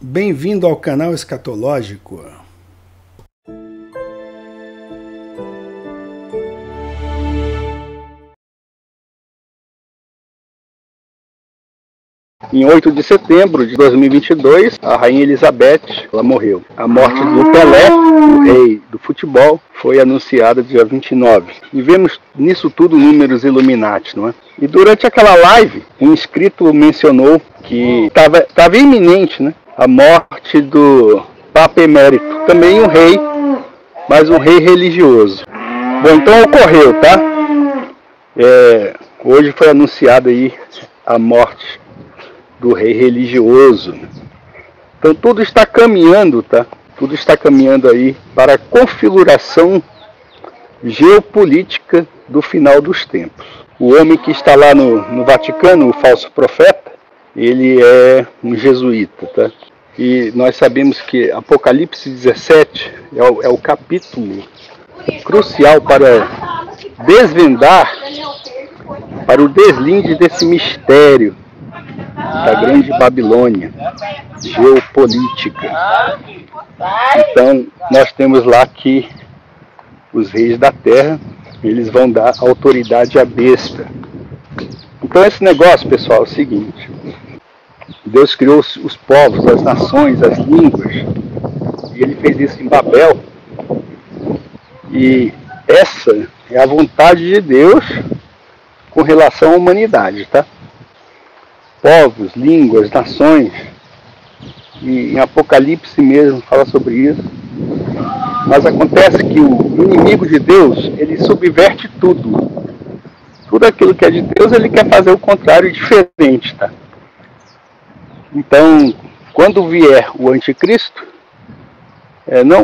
Bem-vindo ao canal Escatológico. Em 8 de setembro de 2022, a Rainha Elizabeth, ela morreu. A morte do Pelé, o rei do futebol, foi anunciada dia 29. E vemos nisso tudo números Illuminati, não é? E durante aquela live, um inscrito mencionou que estava iminente, né, a morte do Papa Emérito, também um rei, mas um rei religioso. Bom, então ocorreu, tá? Hoje foi anunciada aí a morte do rei religioso. Então tudo está caminhando, tá? Tudo está caminhando aí para a configuração geopolítica do final dos tempos. O homem que está lá no Vaticano, o falso profeta, ele é um jesuíta, tá? E nós sabemos que Apocalipse 17 é o capítulo crucial para desvendar, para o deslinde desse mistério da grande Babilônia geopolítica. Então nós temos lá que os reis da terra, eles vão dar autoridade à besta. Então esse negócio, pessoal, é o seguinte: Deus criou os povos, as nações, as línguas, e ele fez isso em Babel, e essa é a vontade de Deus com relação à humanidade, tá? Povos, línguas, nações, e em Apocalipse mesmo fala sobre isso. Mas acontece que o inimigo de Deus, ele subverte tudo. Tudo aquilo que é de Deus, ele quer fazer o contrário, diferente, tá? Então, quando vier o anticristo,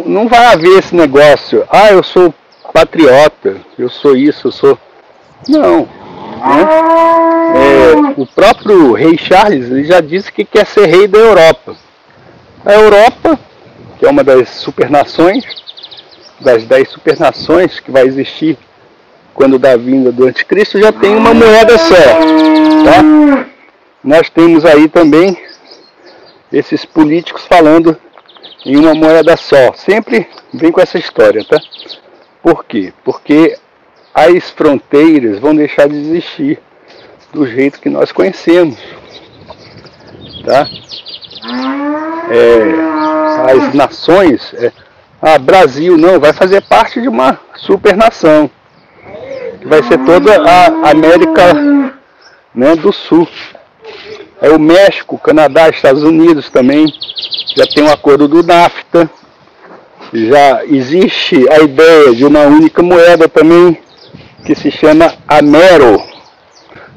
não vai haver esse negócio, eu sou patriota, eu sou isso, eu sou... Não. O próprio rei Charles, ele já disse que quer ser rei da Europa. A Europa, que é uma das supernações, das 10 supernações que vai existir quando da vinda do anticristo, já tem uma moeda só, tá? Nós temos aí também esses políticos falando em uma moeda só. Sempre vem com essa história, tá? Por quê? Porque as fronteiras vão deixar de existir do jeito que nós conhecemos, tá? As nações, Brasil não, vai fazer parte de uma supernação, que vai ser toda a América, né, do Sul. O México, Canadá, Estados Unidos também já tem um acordo do NAFTA, já existe a ideia de uma única moeda também, que se chama Amero.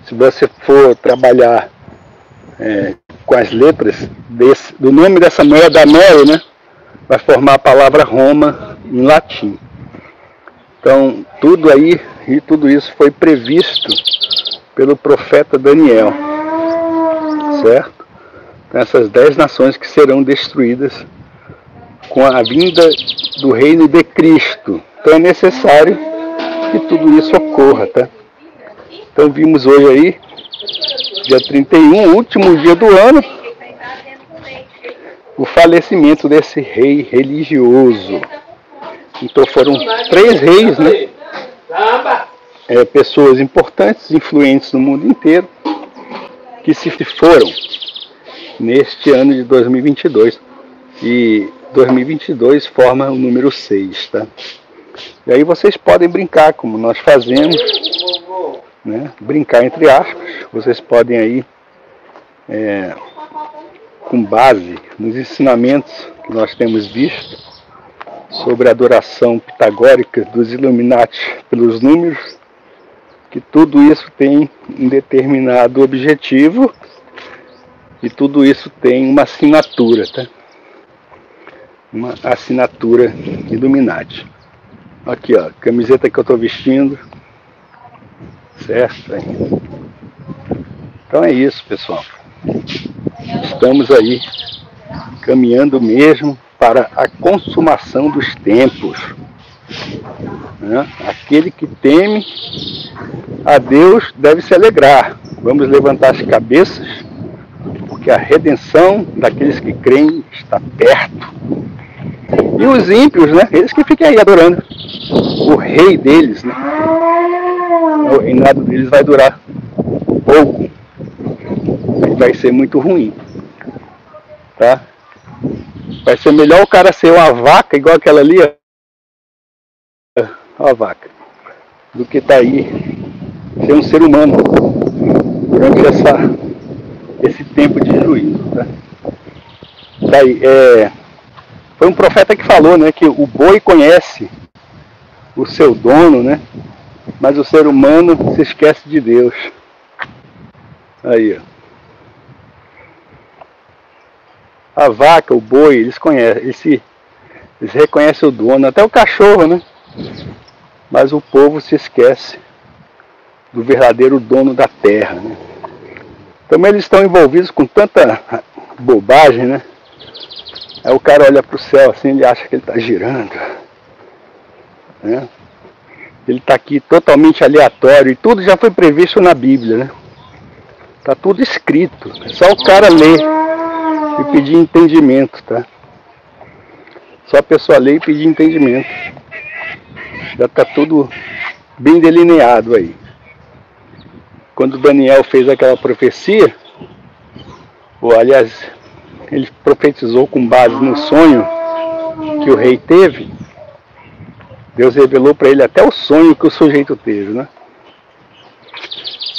Se você for trabalhar com as letras do nome dessa moeda, Amero, né, vai formar a palavra Roma em latim. Então, tudo isso foi previsto pelo profeta Daniel, certo? Então, essas 10 nações que serão destruídas com a vinda do reino de Cristo. Então é necessário que tudo isso ocorra, tá? Então vimos hoje aí, dia 31, último dia do ano, o falecimento desse rei religioso. Então foram 3 reis, né? Pessoas importantes, influentes no mundo inteiro, que se foram neste ano de 2022. E 2022 forma o número 6, tá? E aí vocês podem brincar, como nós fazemos, né? Brincar entre aspas. Vocês podem aí, com base nos ensinamentos que nós temos visto sobre a adoração pitagórica dos Illuminati pelos números, que tudo isso tem um determinado objetivo e tudo isso tem uma assinatura, tá? Uma assinatura Illuminati. Aqui, ó, camiseta que eu estou vestindo, certo? Então é isso, pessoal. Estamos aí caminhando mesmo para a consumação dos tempos, né? Aquele que teme a Deus deve se alegrar. Vamos levantar as cabeças, porque a redenção daqueles que creem está perto. E os ímpios, né? Eles que fiquem aí adorando o rei deles, né? O reinado deles vai durar pouco. Vai ser muito ruim, tá? Vai ser melhor o cara ser uma vaca, igual aquela ali, ó, a vaca, do que tá aí ser um ser humano durante esse tempo de juízo, tá? Daí, foi um profeta que falou, né, que o boi conhece o seu dono, né, mas o ser humano se esquece de Deus. Aí, ó. A vaca, o boi, eles conhecem, eles reconhecem o dono, até o cachorro, né? Mas o povo se esquece do verdadeiro dono da terra, né? Também eles estão envolvidos com tanta bobagem, né? Aí o cara olha para o céu assim, ele acha que ele está girando, né? Ele está aqui totalmente aleatório e tudo já foi previsto na Bíblia, né? Está tudo escrito, é só o cara ler e pedir entendimento, tá? Só a pessoa ler e pedir entendimento. Já está tudo bem delineado aí. Quando Daniel fez aquela profecia, ou aliás, ele profetizou com base no sonho que o rei teve, Deus revelou para ele até o sonho que o sujeito teve, né?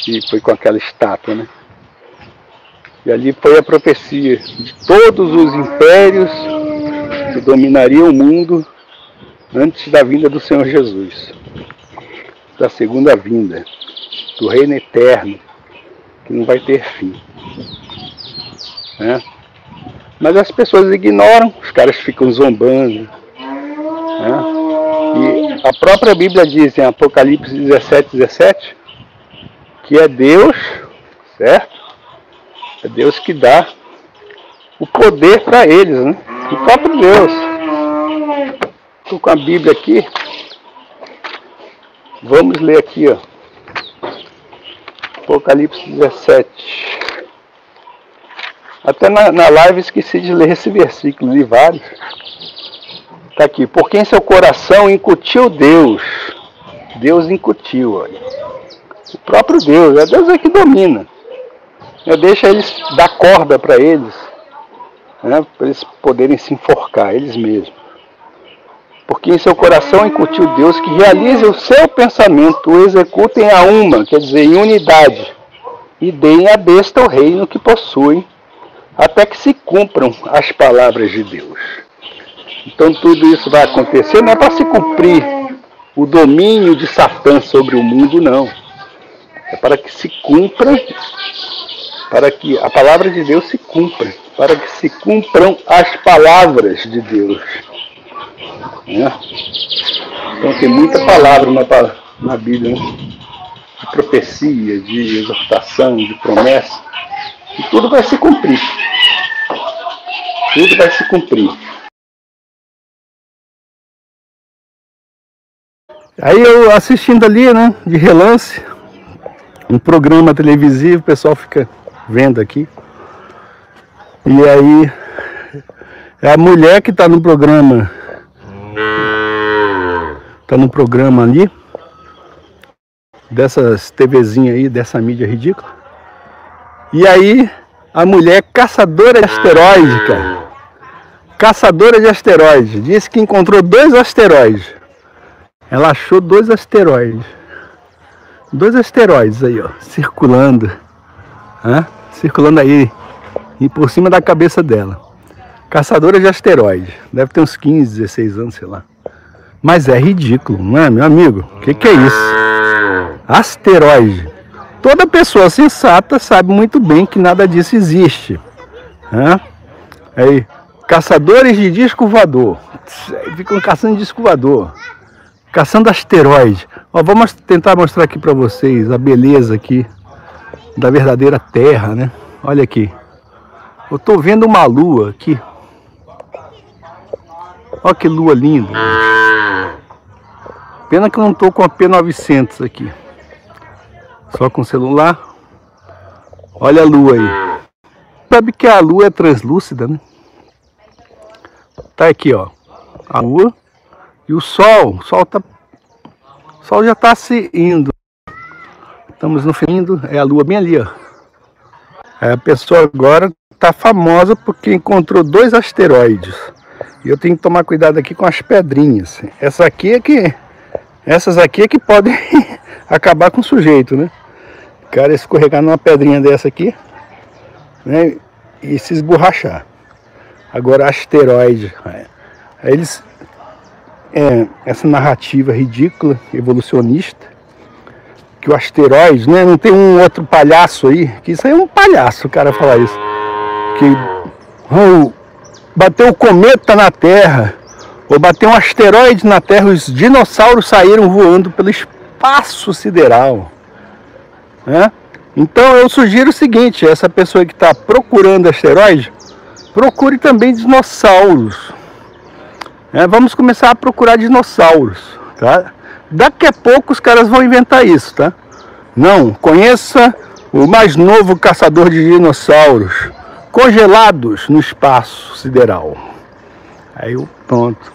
E foi com aquela estátua, né? E ali foi a profecia de todos os impérios que dominariam o mundo antes da vinda do Senhor Jesus, da segunda vinda, do reino eterno, que não vai ter fim, né? Mas as pessoas ignoram, os caras ficam zombando, né? E a própria Bíblia diz em Apocalipse 17:17 que é Deus, certo? É Deus que dá o poder para eles, né? O próprio Deus. Estou com a Bíblia aqui. Vamos ler aqui, ó. Apocalipse 17. Até na live esqueci de ler esse versículo, li vários. Está aqui. Porque em seu coração incutiu Deus. Deus incutiu, olha. O próprio Deus. É Deus que domina. Deixa eles dar corda para eles, né, para eles poderem se enforcar, eles mesmos. Porque em seu coração incutiu Deus que realize o seu pensamento, o executem a uma, quer dizer, em unidade, e deem à besta o reino que possuem, até que se cumpram as palavras de Deus. Então tudo isso vai acontecer, não é para se cumprir o domínio de Satã sobre o mundo, não. É para que se cumpra, para que a palavra de Deus se cumpra, para que se cumpram as palavras de Deus. Né? Então tem muita palavra na Bíblia, né? De profecia, de exortação, de promessa, e tudo vai se cumprir. Tudo vai se cumprir. Aí eu assistindo ali, né, de relance, um programa televisivo, o pessoal fica vendo aqui. E aí, é a mulher que está no programa. Está no programa ali, dessas TVzinhas aí, dessa mídia ridícula. E aí, a mulher caçadora de asteroides, cara. Caçadora de asteroides. Disse que encontrou 2 asteroides. Ela achou 2 asteroides. 2 asteroides aí, ó, circulando. Circulando aí, e por cima da cabeça dela. Caçadora de asteroides. Deve ter uns 15, 16 anos, sei lá. Mas é ridículo, não é, meu amigo? O que é isso? Asteroide. Toda pessoa sensata sabe muito bem que nada disso existe. Aí, caçadores de disco voador. Ficam caçando disco voador. Caçando asteroide. Ó, vamos tentar mostrar aqui para vocês a beleza aqui da verdadeira Terra, né? Olha aqui. Eu tô vendo uma lua aqui. Olha que lua linda. Pena que eu não tô com a P900 aqui. Só com o celular. Olha a lua aí. sabe que a Lua é translúcida, né? Tá aqui, ó, a Lua e o Sol. O Sol já tá se indo. Estamos no fim, é a Lua bem ali, ó. A pessoa agora tá famosa porque encontrou 2 asteroides. E eu tenho que tomar cuidado aqui com as pedrinhas. Essas aqui é que podem acabar com o sujeito, né? O cara escorregar numa pedrinha dessa aqui, né? E se esborrachar. Agora asteroide. Eles... essa narrativa ridícula, evolucionista, que o asteroide, né? Não tem um outro palhaço aí, que isso aí é um palhaço o cara falar isso. Que bateu o cometa na Terra, ou bateu um asteroide na Terra, os dinossauros saíram voando pelo espaço sideral, né? Então eu sugiro o seguinte, essa pessoa que está procurando asteroide, procure também dinossauros. Vamos começar a procurar dinossauros, tá? Daqui a pouco os caras vão inventar isso, tá? Não, conheça o mais novo caçador de dinossauros congelados no espaço sideral. Aí pronto.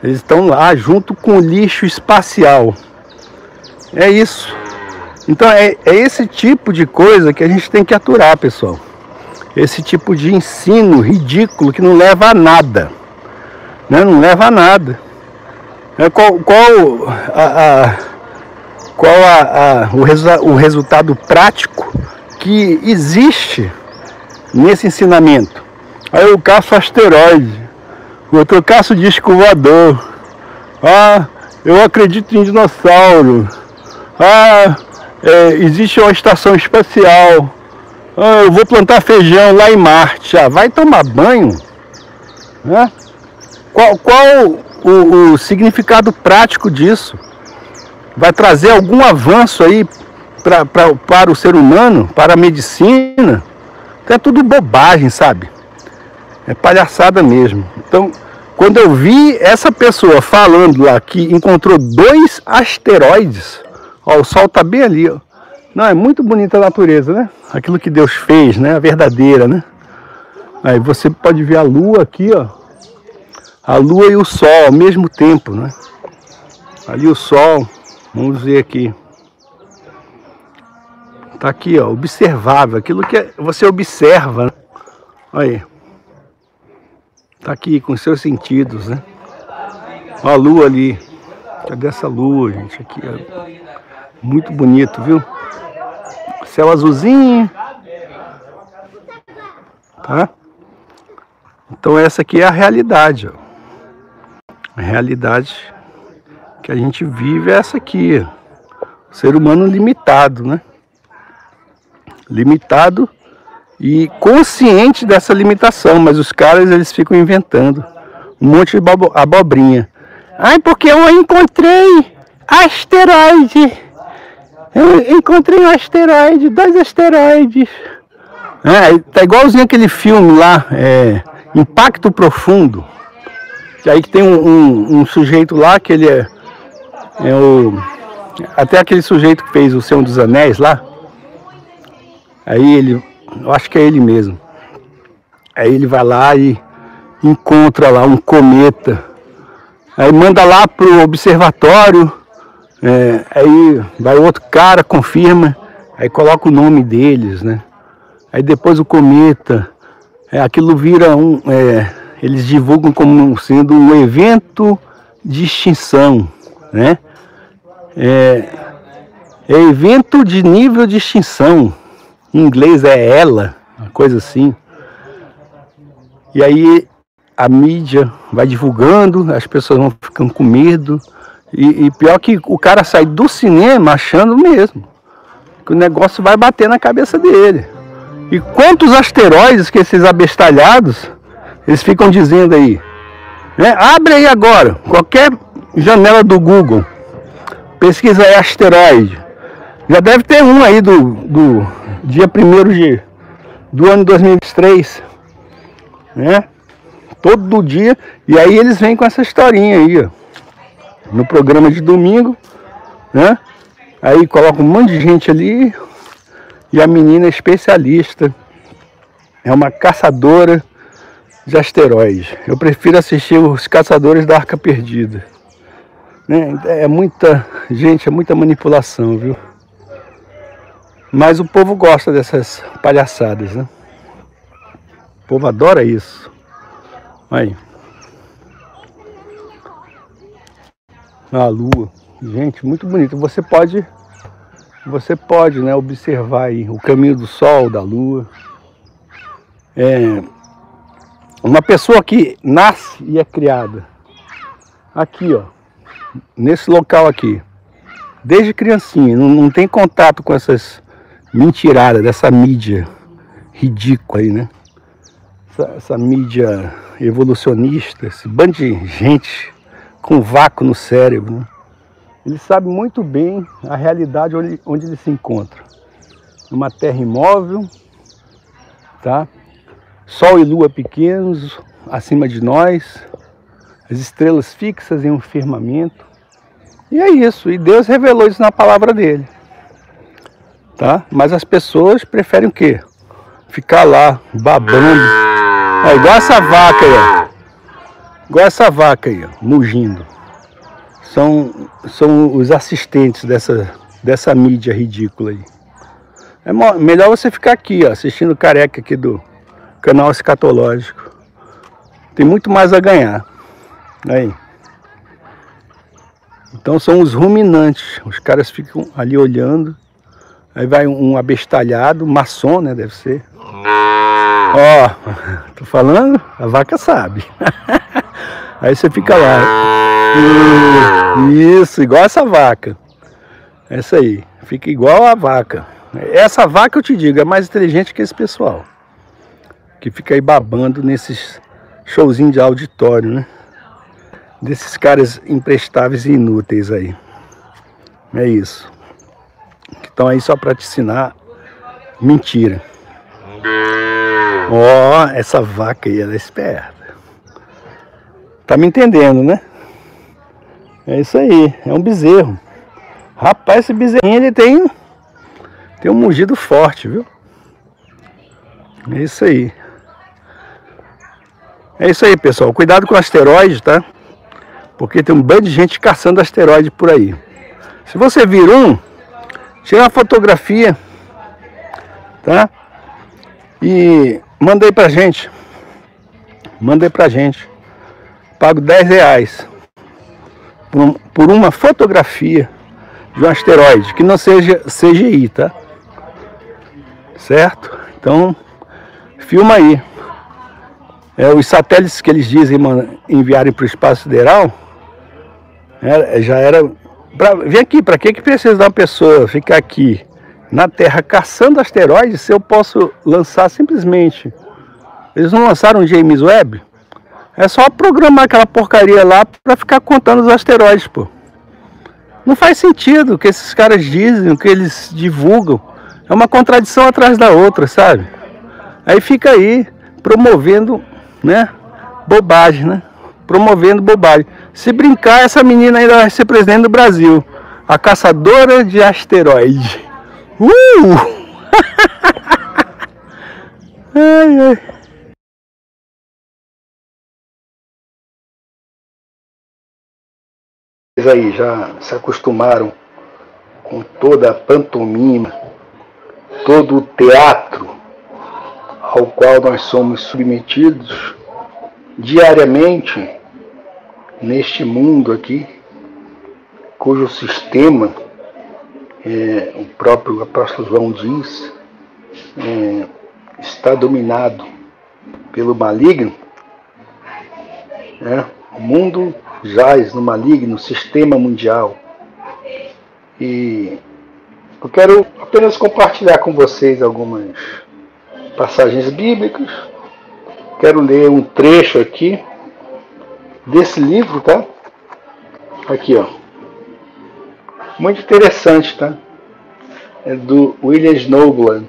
Eles estão lá junto com o lixo espacial. É isso. Então é esse tipo de coisa que a gente tem que aturar, pessoal. Esse tipo de ensino ridículo que não leva a nada, né? Não leva a nada. O resultado prático que existe nesse ensinamento? Aí eu caço asteroide, o outro caço disco voador. Eu acredito em dinossauro. Existe uma estação espacial. Eu vou plantar feijão lá em Marte. Vai tomar banho? Qual o significado prático disso? Vai trazer algum avanço aí para o ser humano, para a medicina? Então é tudo bobagem, sabe? É palhaçada mesmo. Então, quando eu vi essa pessoa falando lá que encontrou 2 asteroides, ó, o Sol tá bem ali, ó. Não, é muito bonita a natureza, né? Aquilo que Deus fez, né? A verdadeira, né? Aí você pode ver a Lua aqui, ó. A Lua e o Sol ao mesmo tempo, né? Ali o Sol, vamos ver aqui. Tá aqui, ó, observável, aquilo que você observa, né? Olha aí. Tá aqui com seus sentidos, né? Ó, a Lua ali. Cadê essa Lua, gente? Aqui, ó. Muito bonito, viu? Céu azulzinho. Tá? Então essa aqui é a realidade, ó. A realidade que a gente vive é essa aqui. O ser humano limitado, né? Limitado e consciente dessa limitação, mas os caras, eles ficam inventando um monte de abobrinha. Porque eu encontrei asteroide. Eu encontrei um asteroide, 2 asteroides. Tá igualzinho aquele filme lá, Impacto Profundo. Que aí que tem um sujeito lá que ele até aquele sujeito que fez o Senhor dos Anéis lá. Aí eu acho que é ele mesmo. Aí ele vai lá e encontra lá um cometa. Aí manda lá pro observatório. Aí vai outro cara, confirma. Aí coloca o nome deles, né? Aí depois o cometa. Aquilo vira eles divulgam como sendo um evento de extinção, né? Evento de nível de extinção. Em inglês é ELA, uma coisa assim. E aí a mídia vai divulgando, as pessoas vão ficando com medo. E pior que o cara sai do cinema achando mesmo que o negócio vai bater na cabeça dele. E quantos asteroides que esses abestalhados, eles ficam dizendo aí, né? Abre aí agora, qualquer janela do Google, pesquisa aí asteroide. Já deve ter um aí do dia 1º do ano 2023, né? Todo dia. E aí eles vêm com essa historinha aí, ó, no programa de domingo, né? Aí coloca um monte de gente ali e a menina é especialista é uma caçadora de asteroides. Eu prefiro assistir os Caçadores da Arca Perdida. Né? É muita gente, é muita manipulação, viu? Mas o povo gosta dessas palhaçadas, né? O povo adora isso. Aí. A lua. Gente, muito bonito. Você pode, né, observar aí o caminho do sol, da lua. Uma pessoa que nasce e é criada aqui, ó, nesse local aqui, desde criancinha, não tem contato com essas mentiradas dessa mídia ridícula aí, né? Essa mídia evolucionista, esse bando de gente com vácuo no cérebro, né? Ele sabe muito bem a realidade onde ele se encontra. Uma terra imóvel, tá? Sol e lua pequenos acima de nós, as estrelas fixas em um firmamento. E é isso, e Deus revelou isso na palavra dele. Tá? Mas as pessoas preferem o quê? Ficar lá, babando. Igual essa vaca aí, ó. Igual essa vaca aí, ó, mugindo. São os assistentes dessa mídia ridícula aí. É melhor você ficar aqui, ó, assistindo o Careca aqui do canal escatológico. Tem muito mais a ganhar. Aí. Então são os ruminantes. Os caras ficam ali olhando. Aí vai um abestalhado, maçom, né? Deve ser. Ó, tô falando? A vaca sabe. Aí você fica lá. Isso, igual essa vaca. Essa aí. Fica igual a vaca. Essa vaca, eu te digo, é mais inteligente que esse pessoal. Que fica aí babando nesses showzinhos de auditório, né? Desses caras imprestáveis e inúteis aí. É isso. Que estão aí só para te ensinar mentira. Ó, essa vaca aí, ela é esperta. Tá me entendendo, né? É isso aí, é um bezerro. Rapaz, esse bezerrinho, ele tem um mugido forte, viu? É isso aí. É isso aí, pessoal. Cuidado com asteroides, tá? Porque tem um bando de gente caçando asteroide por aí. Se você vir um, tira uma fotografia, tá? E manda aí pra gente. Manda aí pra gente. Pago R$10 por uma fotografia de um asteroide, que não seja CGI, tá? Certo? Então, filma aí. Os satélites que eles dizem enviarem para o espaço sideral, já era... Vem aqui, para que precisa de uma pessoa ficar aqui na Terra caçando asteroides se eu posso lançar simplesmente? Eles não lançaram o James Webb? É só programar aquela porcaria lá para ficar contando os asteroides, pô. Não faz sentido o que esses caras dizem, o que eles divulgam. É uma contradição atrás da outra, sabe? Aí fica aí promovendo, né, bobagem, né? Promovendo bobagem. Se brincar, essa menina ainda vai ser presidente do Brasil. A caçadora de asteroides. Ai, ai. Eles aí já se acostumaram com toda a pantomima, todo o teatro ao qual nós somos submetidos diariamente neste mundo aqui, cujo sistema, o próprio apóstolo João diz, está dominado pelo maligno. O mundo jaz no maligno sistema mundial. E eu quero apenas compartilhar com vocês algumas passagens bíblicas. Quero ler um trecho aqui desse livro, tá? Aqui, ó. Muito interessante, tá? É do William Snowblood.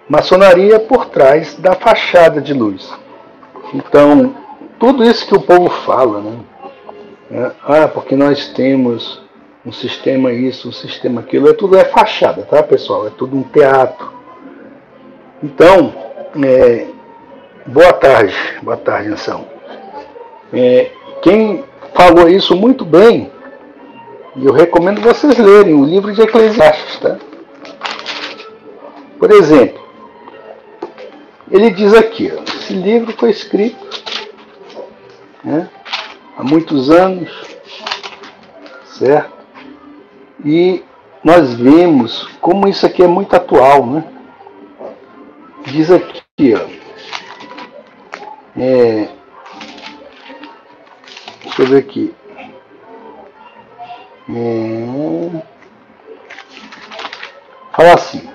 Maçonaria por trás da fachada de luz. Então, tudo isso que o povo fala, né? Porque nós temos um sistema isso, um sistema aquilo, tudo é fachada, tá, pessoal? É tudo um teatro. Então, Boa tarde, nação. Quem falou isso muito bem, e eu recomendo vocês lerem o livro de Eclesiastes, tá? Por exemplo, ele diz aqui, ó, esse livro foi escrito, né, há muitos anos, certo? E nós vemos como isso aqui é muito atual, né? Diz aqui, ó, deixa eu ver aqui. Fala assim: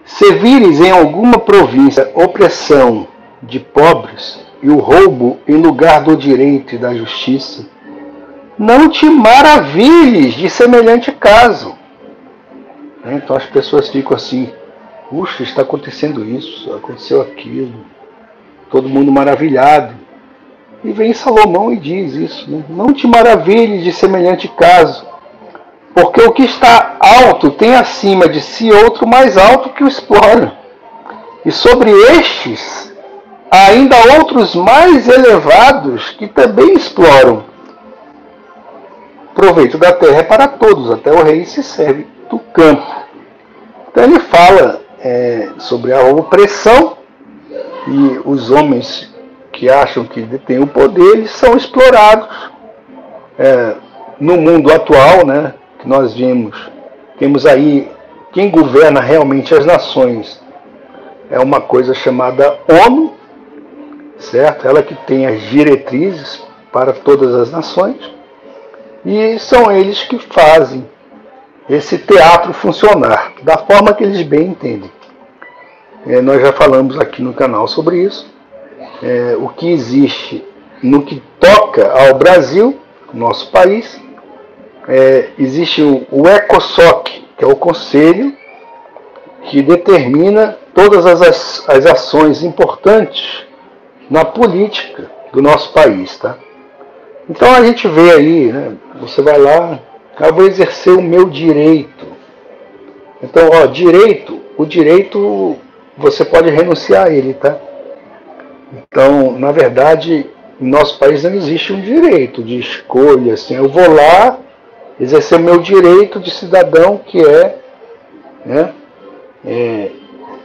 se vires em alguma província opressão de pobres e o roubo em lugar do direito e da justiça, não te maravilhes de semelhante caso. Então as pessoas ficam assim: puxa, está acontecendo isso, aconteceu aquilo, todo mundo maravilhado. E vem Salomão e diz isso, né? Não te maravilhes de semelhante caso, porque o que está alto tem acima de si outro mais alto que o explora. E sobre estes, há ainda outros mais elevados que também exploram. Proveito da terra é para todos, até o rei se serve do campo. Então ele fala sobre a opressão, e os homens que acham que detêm o poder, eles são explorados. No mundo atual, né, que nós temos aí, quem governa realmente as nações é uma coisa chamada ONU, certo? Ela que tem as diretrizes para todas as nações, e são eles que fazem esse teatro funcionar da forma que eles bem entendem. Nós já falamos aqui no canal sobre isso. O que existe no que toca ao Brasil, nosso país, existe o ECOSOC, que é o conselho que determina todas as ações importantes na política do nosso país, tá? Então a gente vê aí, né, você vai lá, eu vou exercer o meu direito. Então, o direito você pode renunciar a ele, tá? Então, na verdade, em nosso país não existe um direito de escolha, assim, eu vou lá exercer o meu direito de cidadão, que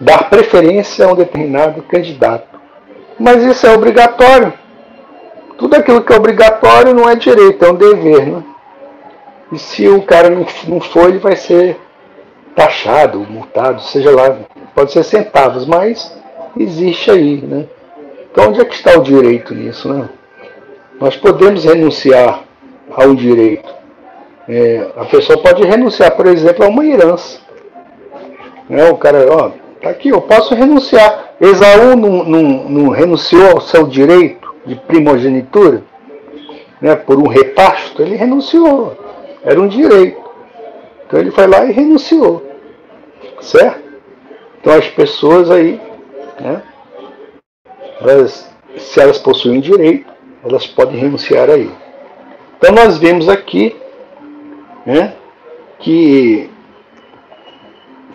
dar preferência a um determinado candidato. Mas isso é obrigatório. Tudo aquilo que é obrigatório não é direito, é um dever, né? E se o cara não for, ele vai ser taxado, multado, seja lá, pode ser centavos, mas existe aí, né? Então onde é que está o direito nisso, né? Nós podemos renunciar a um direito. A pessoa pode renunciar, por exemplo, a uma herança. O cara, tá aqui, eu posso renunciar. Esaú não renunciou ao seu direito de primogenitura, né, por um repasto, ele renunciou. Era um direito. Então ele foi lá e renunciou. Certo? Então as pessoas aí, né, se elas possuem direito, elas podem renunciar a ele. Então nós vemos aqui, né, que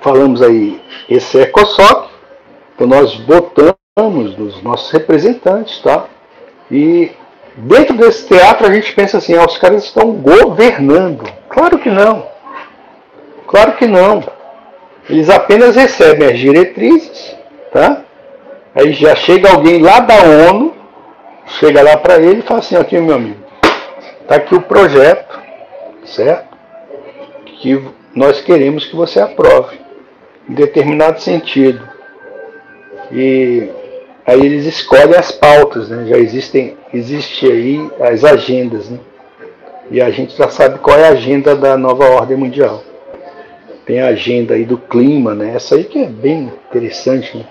falamos aí esse ECOSOC, então nós votamos nos nossos representantes, tá? E dentro desse teatro a gente pensa assim, os caras estão governando. Claro que não. Claro que não. Eles apenas recebem as diretrizes, tá? Aí já chega alguém lá da ONU, chega lá para ele e fala assim, aqui meu amigo, tá aqui o projeto, certo? Que nós queremos que você aprove, em determinado sentido. E aí eles escolhem as pautas, né? Já existe aí as agendas, né? E a gente já sabe qual é a agenda da nova ordem mundial. Tem a agenda aí do clima, né? Essa aí que é bem interessante, né?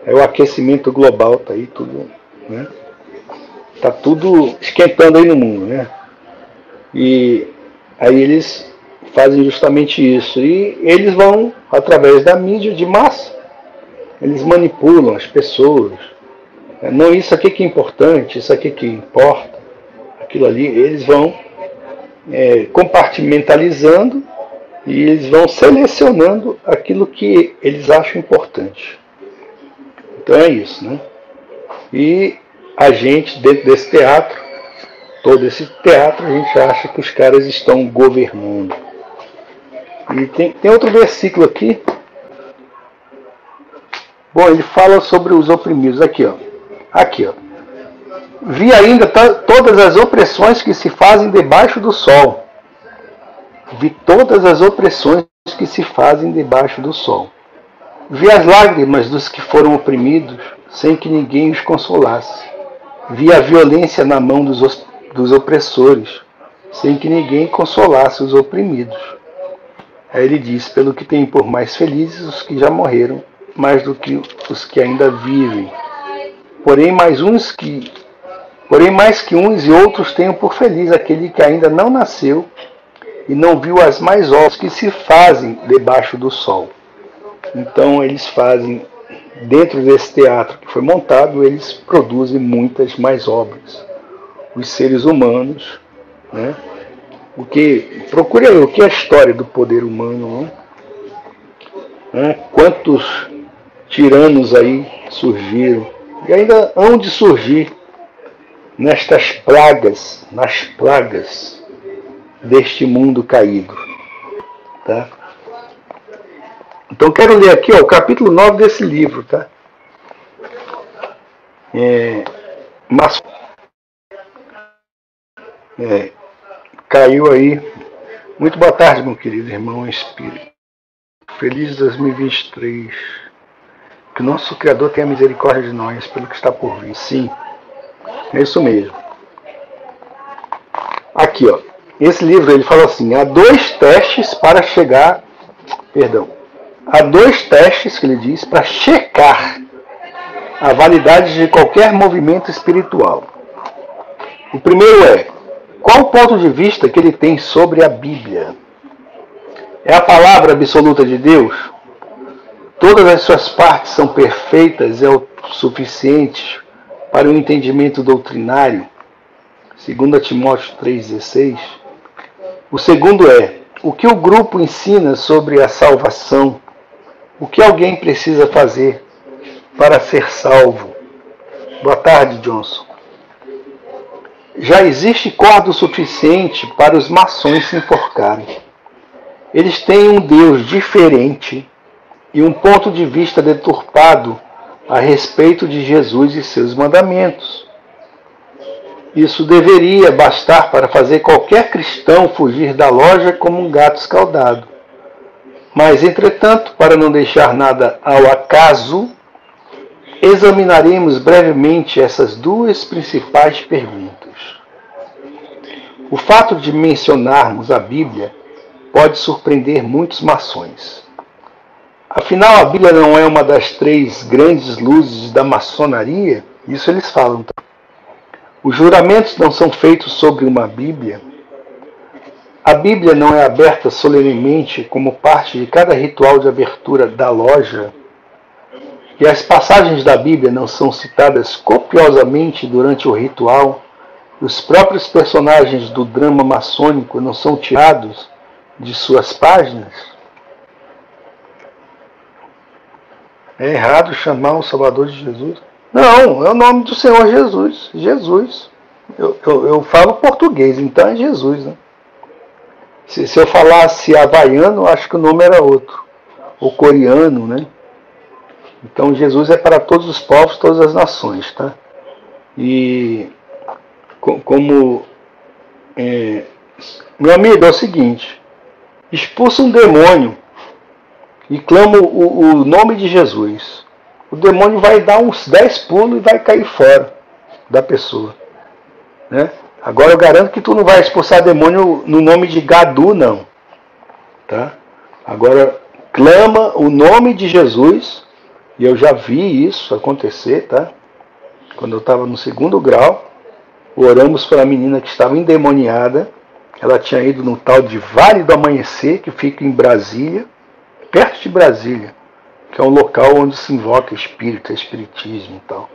É o aquecimento global, tá aí tudo, né? Tá tudo esquentando aí no mundo, né? E aí eles fazem justamente isso. E eles vão, através da mídia de massa, eles manipulam as pessoas. Não, isso aqui que é importante, isso aqui que importa, aquilo ali, eles vão compartimentalizando e eles vão selecionando aquilo que eles acham importante. Então é isso, né? E a gente, dentro desse teatro, todo esse teatro, a gente acha que os caras estão governando. E tem outro versículo aqui. Bom, ele fala sobre os oprimidos. Aqui, ó. Aqui, ó. Vi ainda todas as opressões que se fazem debaixo do sol. Vi todas as opressões que se fazem debaixo do sol. Vi as lágrimas dos que foram oprimidos, sem que ninguém os consolasse. Vi a violência na mão dos opressores, sem que ninguém consolasse os oprimidos. Aí ele diz, pelo que tem por mais felizes os que já morreram, mais do que os que ainda vivem. Porém mais que uns e outros tenham por feliz aquele que ainda não nasceu e não viu as mais obras que se fazem debaixo do sol. Então eles fazem, dentro desse teatro que foi montado, eles produzem muitas mais obras. Os seres humanos, né? Procure aí, o que é a história do poder humano, né? Quantos tiranos aí surgiram e ainda hão de surgir nas plagas deste mundo caído, tá? Então quero ler aqui, ó, o capítulo 9 desse livro, tá? Caiu aí. Muito boa tarde, meu querido irmão espírito. Feliz 2023. Que o nosso Criador tenha misericórdia de nós pelo que está por vir. Sim, é isso mesmo. Aqui, ó. Esse livro, ele fala assim, há dois testes que ele diz para checar a validade de qualquer movimento espiritual. O primeiro é, qual o ponto de vista que ele tem sobre a Bíblia? É a palavra absoluta de Deus? Todas as suas partes são perfeitas e é o suficiente para o entendimento doutrinário? 2 Timóteo 3,16. O segundo é, o que o grupo ensina sobre a salvação? O que alguém precisa fazer para ser salvo? Boa tarde, Johnson. Já existe corda o suficiente para os maçons se enforcarem. Eles têm um Deus diferente e um ponto de vista deturpado a respeito de Jesus e seus mandamentos. Isso deveria bastar para fazer qualquer cristão fugir da loja como um gato escaldado. Mas, entretanto, para não deixar nada ao acaso, examinaremos brevemente essas duas principais perguntas. O fato de mencionarmos a Bíblia pode surpreender muitos maçons. Afinal, a Bíblia não é uma das 3 grandes luzes da maçonaria? Isso eles falam. Os juramentos não são feitos sobre uma Bíblia? A Bíblia não é aberta solenemente como parte de cada ritual de abertura da loja? E as passagens da Bíblia não são citadas copiosamente durante o ritual? Os próprios personagens do drama maçônico não são tirados de suas páginas? É errado chamar o Salvador de Jesus? Não, é o nome do Senhor Jesus. Jesus. Eu falo português, então é Jesus, né? Se eu falasse havaiano, acho que o nome era outro. Ou coreano, né? Então Jesus é para todos os povos, todas as nações, tá? E meu amigo, é o seguinte, expulsa um demônio e clama o nome de Jesus. O demônio vai dar uns 10 pulos e vai cair fora da pessoa, né? Agora eu garanto que tu não vai expulsar demônio no nome de Gadu, não, tá? Agora clama o nome de Jesus, e eu já vi isso acontecer, tá? Quando eu estava no 2º grau, oramos para a menina que estava endemoniada. Ela tinha ido no tal de Vale do Amanhecer, que fica em Brasília, perto de Brasília, que é um local onde se invoca espírito, espiritismo e tal.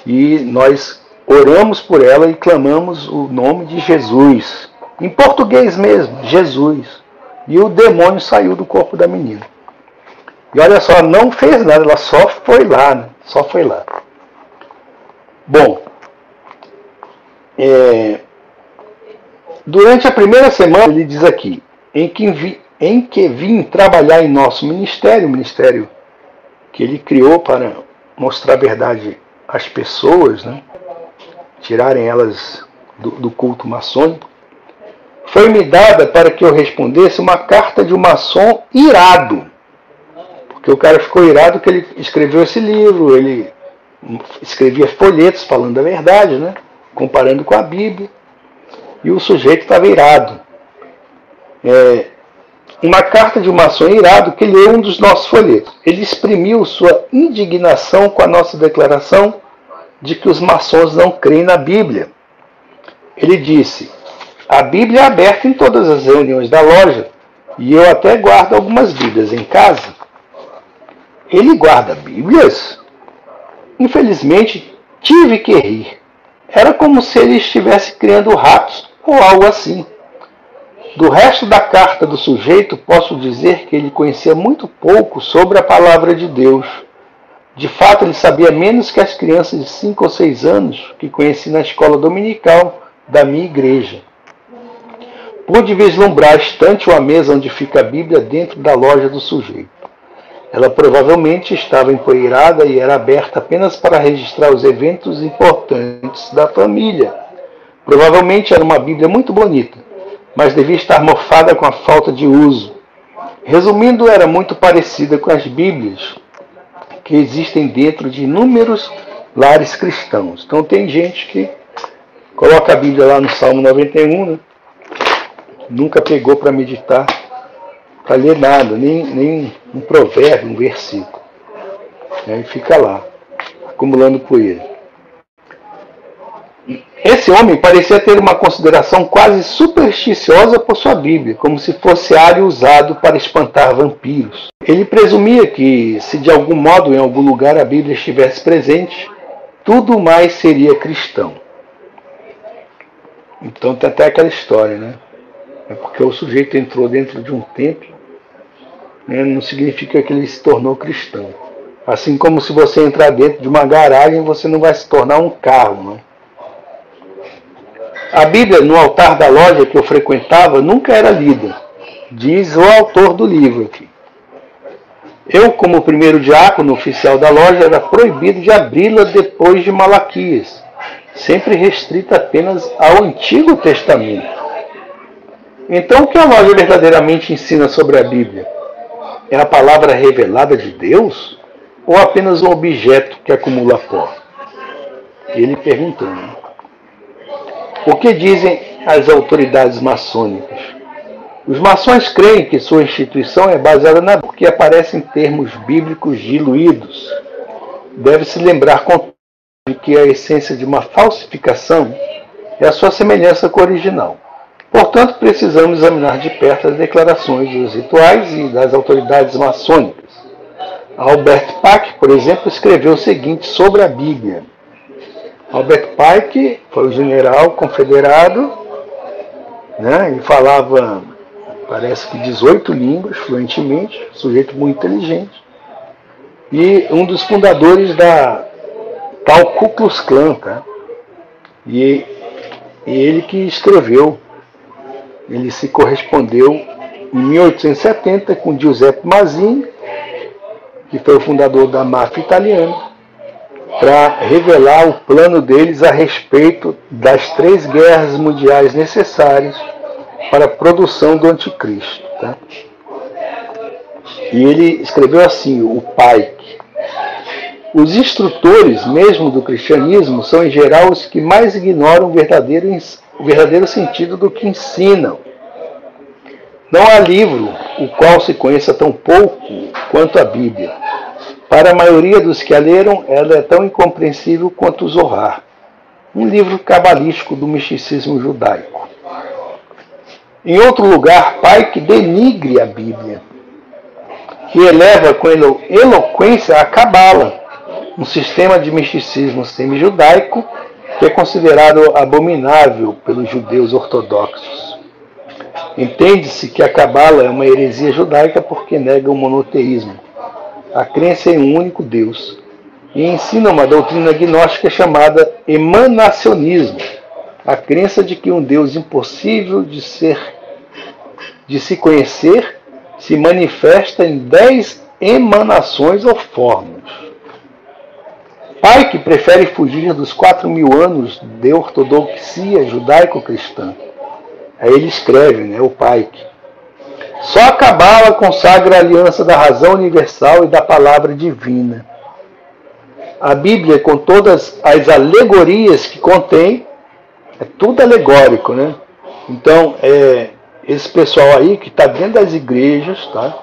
E nós oramos por ela e clamamos o nome de Jesus, em português mesmo, Jesus. E o demônio saiu do corpo da menina. E olha só, não fez nada, ela só foi lá, né? Só foi lá. Bom, durante a primeira semana, ele diz aqui, em que vim trabalhar em nosso ministério, o ministério que ele criou para mostrar a verdade às pessoas, né? Tirarem elas do culto maçônico, foi-me dada para que eu respondesse uma carta de um maçom irado. Porque o cara ficou irado que ele escreveu esse livro, ele escrevia folhetos falando a verdade, né? Comparando com a Bíblia, e o sujeito estava irado. Uma carta de um maçom irado que leu um dos nossos folhetos. Ele exprimiu sua indignação com a nossa declaração de que os maçons não creem na Bíblia. Ele disse: a Bíblia é aberta em todas as reuniões da loja e eu até guardo algumas Bíblias em casa. Ele guarda Bíblias? Infelizmente, tive que rir. Era como se ele estivesse criando ratos ou algo assim. Do resto da carta do sujeito, posso dizer que ele conhecia muito pouco sobre a palavra de Deus. De fato, ele sabia menos que as crianças de 5 ou 6 anos que conheci na escola dominical da minha igreja. Pude vislumbrar a estante ou a mesa onde fica a Bíblia dentro da loja do sujeito. Ela provavelmente estava empoeirada e era aberta apenas para registrar os eventos importantes da família. Provavelmente era uma Bíblia muito bonita, mas devia estar mofada com a falta de uso. Resumindo, era muito parecida com as Bíblias que existem dentro de inúmeros lares cristãos. Então tem gente que coloca a Bíblia lá no Salmo 91, né? Nunca pegou para meditar, para ler nada, nem um provérbio, um versículo. E fica lá, acumulando poeira. Esse homem parecia ter uma consideração quase supersticiosa por sua Bíblia, como se fosse alho usado para espantar vampiros. Ele presumia que, se de algum modo em algum lugar a Bíblia estivesse presente, tudo mais seria cristão. Então tem até aquela história, né? É porque o sujeito entrou dentro de um templo, né? Não significa que ele se tornou cristão. Assim como se você entrar dentro de uma garagem, você não vai se tornar um carro, né? A Bíblia no altar da loja que eu frequentava nunca era lida, diz o autor do livro aqui. Eu, como primeiro diácono oficial da loja, era proibido de abri-la depois de Malaquias, sempre restrita apenas ao Antigo Testamento. Então, o que a loja verdadeiramente ensina sobre a Bíblia? É a palavra revelada de Deus? Ou apenas um objeto que acumula pó? Ele perguntou, né? O que dizem as autoridades maçônicas? Os maçons creem que sua instituição é baseada na porque aparecem termos bíblicos diluídos. Deve-se lembrar de que a essência de uma falsificação é a sua semelhança com o original. Portanto, precisamos examinar de perto as declarações dos rituais e das autoridades maçônicas. Albert Pike, por exemplo, escreveu o seguinte sobre a Bíblia. Albert Pike foi o general confederado, né? Ele falava, parece que 18 línguas fluentemente, sujeito muito inteligente, e um dos fundadores da tal Ku Klux Klan, tá? E ele que escreveu, ele se correspondeu em 1870 com Giuseppe Mazzini, que foi o fundador da máfia italiana, para revelar o plano deles a respeito das 3 guerras mundiais necessárias para a produção do anticristo. Tá? E ele escreveu assim, o Pike: os instrutores mesmo do cristianismo são em geral os que mais ignoram o verdadeiro sentido do que ensinam. Não há livro o qual se conheça tão pouco quanto a Bíblia. Para a maioria dos que a leram, ela é tão incompreensível quanto o Zohar, um livro cabalístico do misticismo judaico. Em outro lugar, Pike denigre a Bíblia e eleva com eloquência a Cabala, um sistema de misticismo semi-judaico que é considerado abominável pelos judeus ortodoxos. Entende-se que a Cabala é uma heresia judaica porque nega o monoteísmo, a crença em um único Deus, e ensina uma doutrina gnóstica chamada emanacionismo, a crença de que um Deus impossível de se conhecer se manifesta em 10 emanações ou formas. Pike prefere fugir dos 4.000 anos de ortodoxia judaico-cristã. Aí ele escreve, né, o Pike. Só a Cabala consagra a aliança da razão universal e da palavra divina. A Bíblia, com todas as alegorias que contém, é tudo alegórico, né? Então, esse pessoal aí que está dentro das igrejas, tá?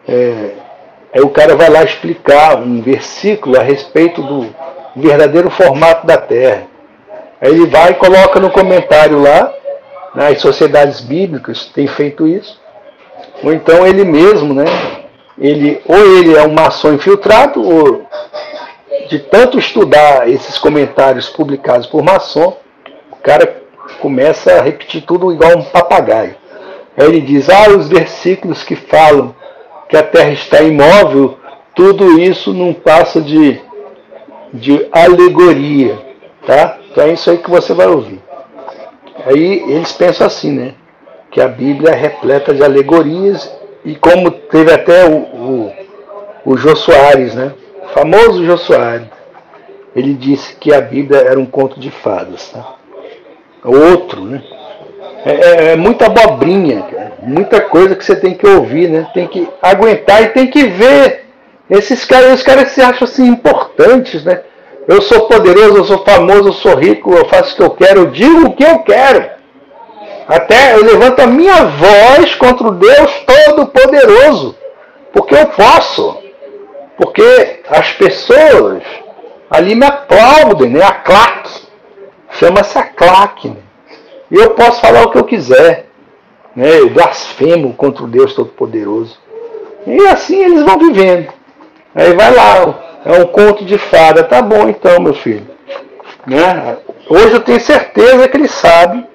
Aí o cara vai lá explicar um versículo a respeito do verdadeiro formato da Terra. Aí ele vai e coloca no comentário lá, nas sociedades bíblicas tem feito isso. Ou então ele mesmo, né? Ou ele é um maçom infiltrado, ou de tanto estudar esses comentários publicados por maçom, o cara começa a repetir tudo igual um papagaio. Aí ele diz, os versículos que falam que a Terra está imóvel, tudo isso não passa de alegoria, tá? Então é isso aí que você vai ouvir. Aí eles pensam assim, né? Que a Bíblia é repleta de alegorias, e como teve até o Jô Soares, né? O famoso Jô Soares, ele disse que a Bíblia era um conto de fadas, tá? Outro, né? É muita abobrinha, cara. Muita coisa que você tem que ouvir, né? Tem que aguentar e tem que ver. Os caras se acham assim importantes, né? Eu sou poderoso, eu sou famoso, eu sou rico, eu faço o que eu quero, eu digo o que eu quero. Até eu levanto a minha voz contra o Deus Todo-Poderoso, porque eu posso. Porque as pessoas ali me aplaudem, né? A claque. Chama-se a claque, né? E eu posso falar o que eu quiser, né? Eu blasfemo contra o Deus Todo-Poderoso. E assim eles vão vivendo. Aí vai lá, é um conto de fada. Tá bom então, meu filho. Né? Hoje eu tenho certeza que ele sabe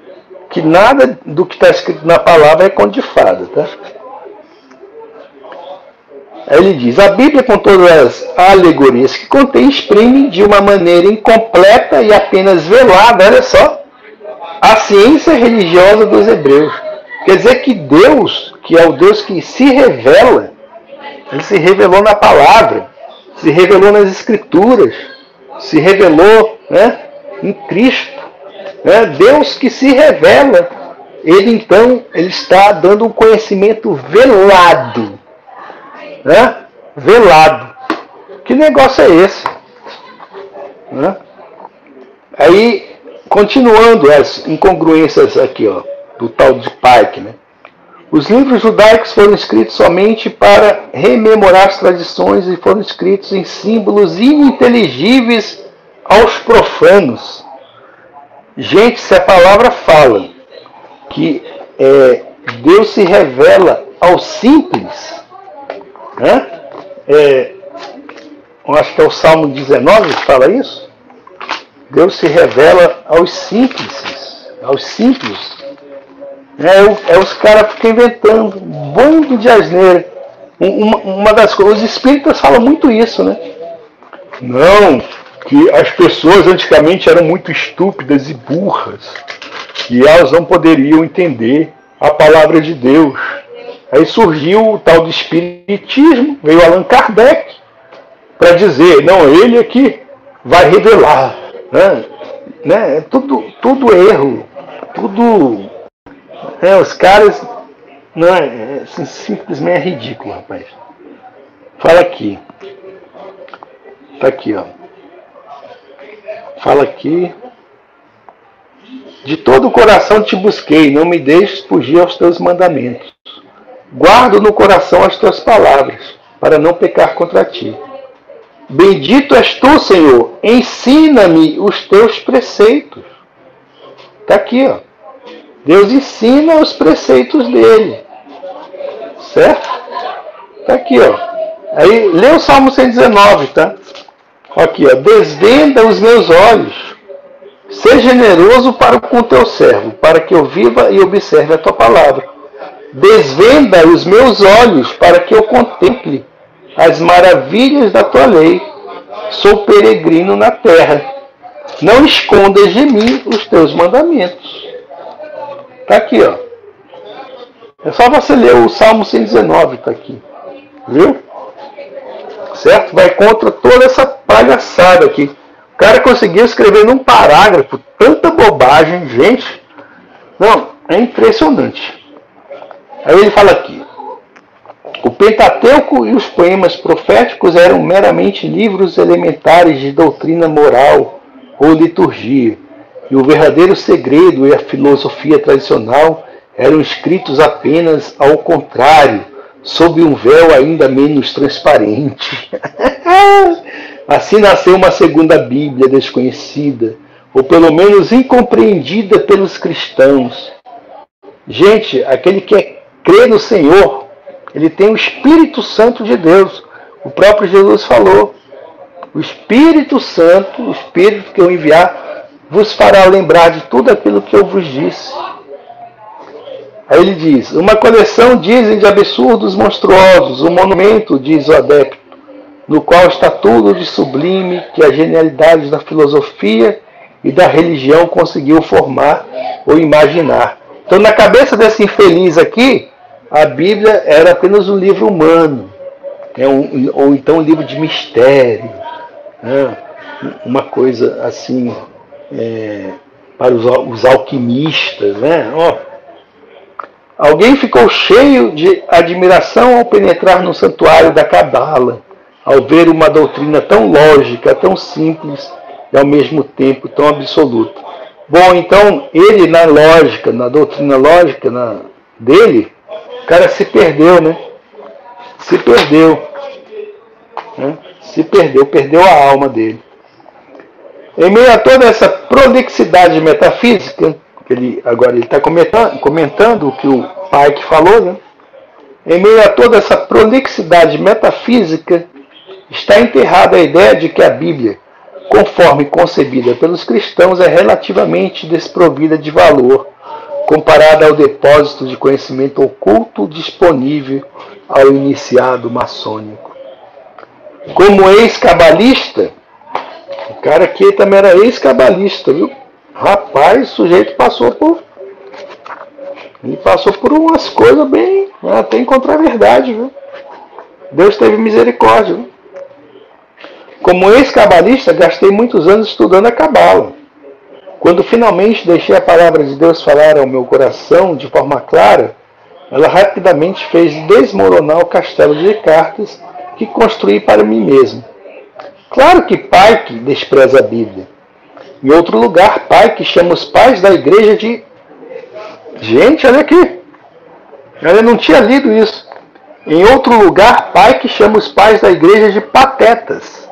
que nada do que está escrito na palavra é conto de fada. Tá? Aí ele diz, a Bíblia, com todas as alegorias que contém, exprime de uma maneira incompleta e apenas velada, olha só, a ciência religiosa dos hebreus. Quer dizer que Deus, que é o Deus que se revela, ele se revelou na palavra, se revelou nas escrituras, se revelou, né, em Cristo. Né? Deus que se revela, ele está dando um conhecimento velado. Né? Velado. Que negócio é esse? Né? Aí, continuando as incongruências aqui, ó, do tal de Pike, né? Os livros judaicos foram escritos somente para rememorar as tradições e foram escritos em símbolos ininteligíveis aos profanos. Gente, se a palavra fala que Deus se revela aos simples, né? Eu acho que é o Salmo 19 que fala isso. Deus se revela aos simples, os caras ficam inventando um bando de asneira. Uma das coisas, os espíritas falam muito isso, né? Não, que as pessoas antigamente eram muito estúpidas e burras, e elas não poderiam entender a palavra de Deus. Aí surgiu o tal do espiritismo, veio Allan Kardec para dizer, não, ele aqui vai revelar, né? É tudo erro, tudo. Os caras, não, simplesmente é ridículo, rapaz. Fala aqui. Tá aqui, ó. Fala aqui. De todo o coração te busquei, não me deixes fugir aos teus mandamentos. Guardo no coração as tuas palavras, para não pecar contra ti. Bendito és tu, Senhor, ensina-me os teus preceitos. Tá aqui, ó. Deus ensina os preceitos dele. Certo? Tá aqui, ó. Aí, lê o Salmo 119, tá? Aqui, ó. Desvenda os meus olhos. Seja generoso para com teu servo, para que eu viva e observe a tua palavra. Desvenda os meus olhos, para que eu contemple as maravilhas da tua lei. sou peregrino na terra. Não escondas de mim os teus mandamentos. Está aqui, ó. É só você ler o Salmo 119, está aqui. Viu? Certo? Vai contra toda essa palhaçada aqui. O cara conseguiu escrever num parágrafo tanta bobagem, gente. Não, é impressionante. Aí ele fala aqui: o Pentateuco e os poemas proféticos eram meramente livros elementares de doutrina moral ou liturgia, e o verdadeiro segredo e a filosofia tradicional eram escritos apenas ao contrário, sob um véu ainda menos transparente. Assim nasceu uma segunda Bíblia desconhecida, ou pelo menos incompreendida pelos cristãos. Gente, aquele que crê no Senhor, ele tem o Espírito Santo de Deus. O próprio Jesus falou: o Espírito Santo, o Espírito que eu enviar, vos fará lembrar de tudo aquilo que eu vos disse. Aí ele diz: uma coleção, dizem, de absurdos monstruosos, um monumento, diz o adepto, no qual está tudo de sublime que a genialidade da filosofia e da religião conseguiu formar ou imaginar. Então, na cabeça desse infeliz aqui, a Bíblia era apenas um livro humano, ou então um livro de mistério, né? Uma coisa assim, para os alquimistas, né? Alguém ficou cheio de admiração ao penetrar no santuário da Cabala, ao ver uma doutrina tão lógica, tão simples e ao mesmo tempo tão absoluta. Bom, então ele na lógica, na doutrina lógica dele, o cara se perdeu, né? Se perdeu. Né? Se perdeu, perdeu a alma dele. Em meio a toda essa prolixidade metafísica, que agora ele está comentando o que o pai que falou, né? Em meio a toda essa prolixidade metafísica, está enterrada a ideia de que a Bíblia, conforme concebida pelos cristãos, é relativamente desprovida de valor, comparada ao depósito de conhecimento oculto disponível ao iniciado maçônico. Como ex-cabalista, o cara aqui também era ex-cabalista, viu? Rapaz, o sujeito passou por umas coisas bem, até encontrar a verdade, viu? Deus teve misericórdia, viu? Como ex-cabalista, gastei muitos anos estudando a Cabala. Quando finalmente deixei a palavra de Deus falar ao meu coração de forma clara, ela rapidamente fez desmoronar o castelo de cartas que construí para mim mesmo. Claro que Pike despreza a Bíblia. Em outro lugar, Pike chama os pais da igreja de... Gente, olha aqui. Eu não tinha lido isso. Em outro lugar, Pike chama os pais da igreja de patetas.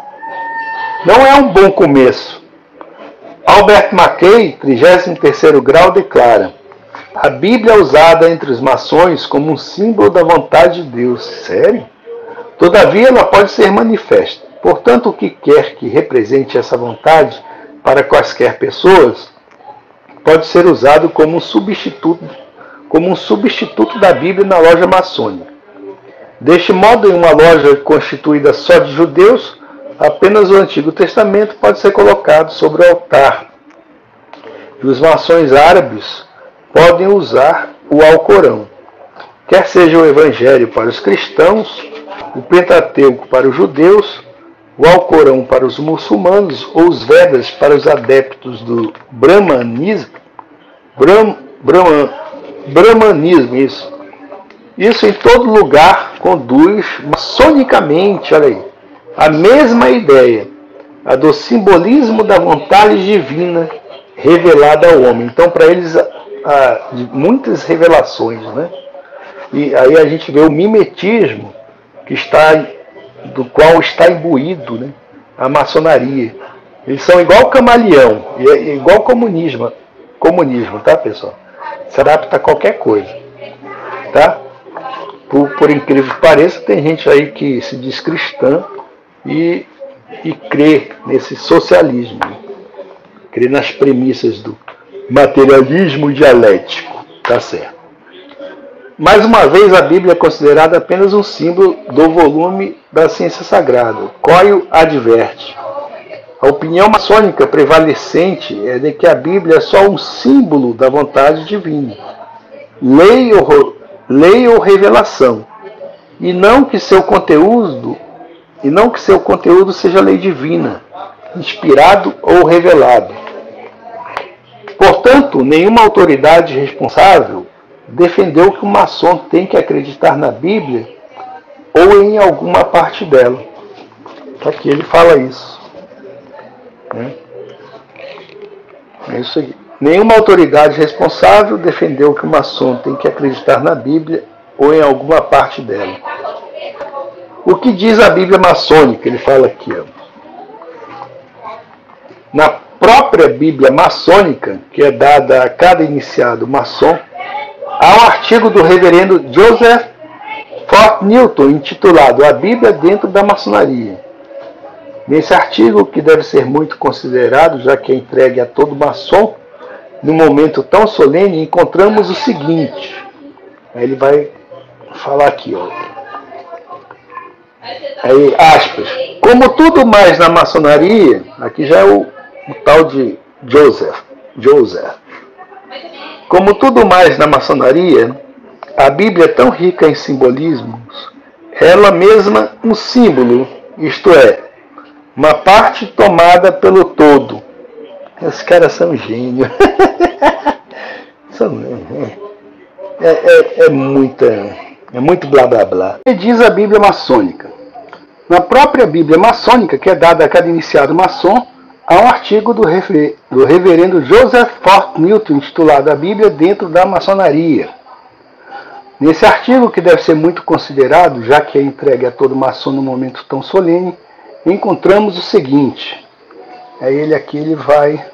Não é um bom começo. Albert Mackay, 33º grau, declara: a Bíblia é usada entre os maçons como um símbolo da vontade de Deus. Sério? Todavia, ela pode ser manifesta. Portanto, o que quer que represente essa vontade para quaisquer pessoas pode ser usado como um substituto da Bíblia na loja maçônica. Deste modo, em uma loja constituída só de judeus, apenas o Antigo Testamento pode ser colocado sobre o altar. E os maçons árabes podem usar o Alcorão. Quer seja o Evangelho para os cristãos, o Pentateuco para os judeus, o Alcorão para os muçulmanos ou os Vedas para os adeptos do Brahmanismo. Brahmanismo, isso. Isso em todo lugar conduz maçonicamente, olha aí, a mesma ideia, a do simbolismo da vontade divina revelada ao homem. Então, para eles, há muitas revelações, né? E aí a gente vê o mimetismo do qual está imbuído, né, a maçonaria. Eles são igual o camaleão, é igual comunismo, tá, pessoal? Se adapta a qualquer coisa, tá? Por incrível que pareça, tem gente aí que se diz cristã e crê nesse socialismo, crê nas premissas do materialismo dialético, tá certo? Mais uma vez, a Bíblia é considerada apenas um símbolo do volume da ciência sagrada. Coyle adverte: A opinião maçônica prevalecente é de que a Bíblia é só um símbolo da vontade divina, lei ou revelação, e não que seu conteúdo seja lei divina, inspirado ou revelado. Portanto, nenhuma autoridade responsável defendeu que o maçom tem que acreditar na Bíblia ou em alguma parte dela. Aqui ele fala isso. É isso aí. Nenhuma autoridade responsável defendeu que o maçom tem que acreditar na Bíblia ou em alguma parte dela. O que diz a Bíblia maçônica? Ele fala aqui. Na própria Bíblia maçônica, que é dada a cada iniciado maçom, há um artigo do reverendo Joseph Fort Newton intitulado A Bíblia dentro da Maçonaria. Nesse artigo, que deve ser muito considerado, já que é entregue a todo maçom, num momento tão solene, encontramos o seguinte. Aí ele vai falar aqui, Aí, aspas. Como tudo mais na maçonaria, aqui já é o tal de Joseph. Como tudo mais na maçonaria, a Bíblia é tão rica em simbolismos, ela mesma um símbolo, isto é, uma parte tomada pelo todo. Esses caras são gênios. É muito blá blá blá. E diz a Bíblia maçônica. Na própria Bíblia maçônica, que é dada a cada iniciado maçom, há um artigo do reverendo Joseph Fort Newton intitulado A Bíblia dentro da Maçonaria. Nesse artigo, que deve ser muito considerado, já que é entregue a todo maçom num momento tão solene, encontramos o seguinte. Aí ele vai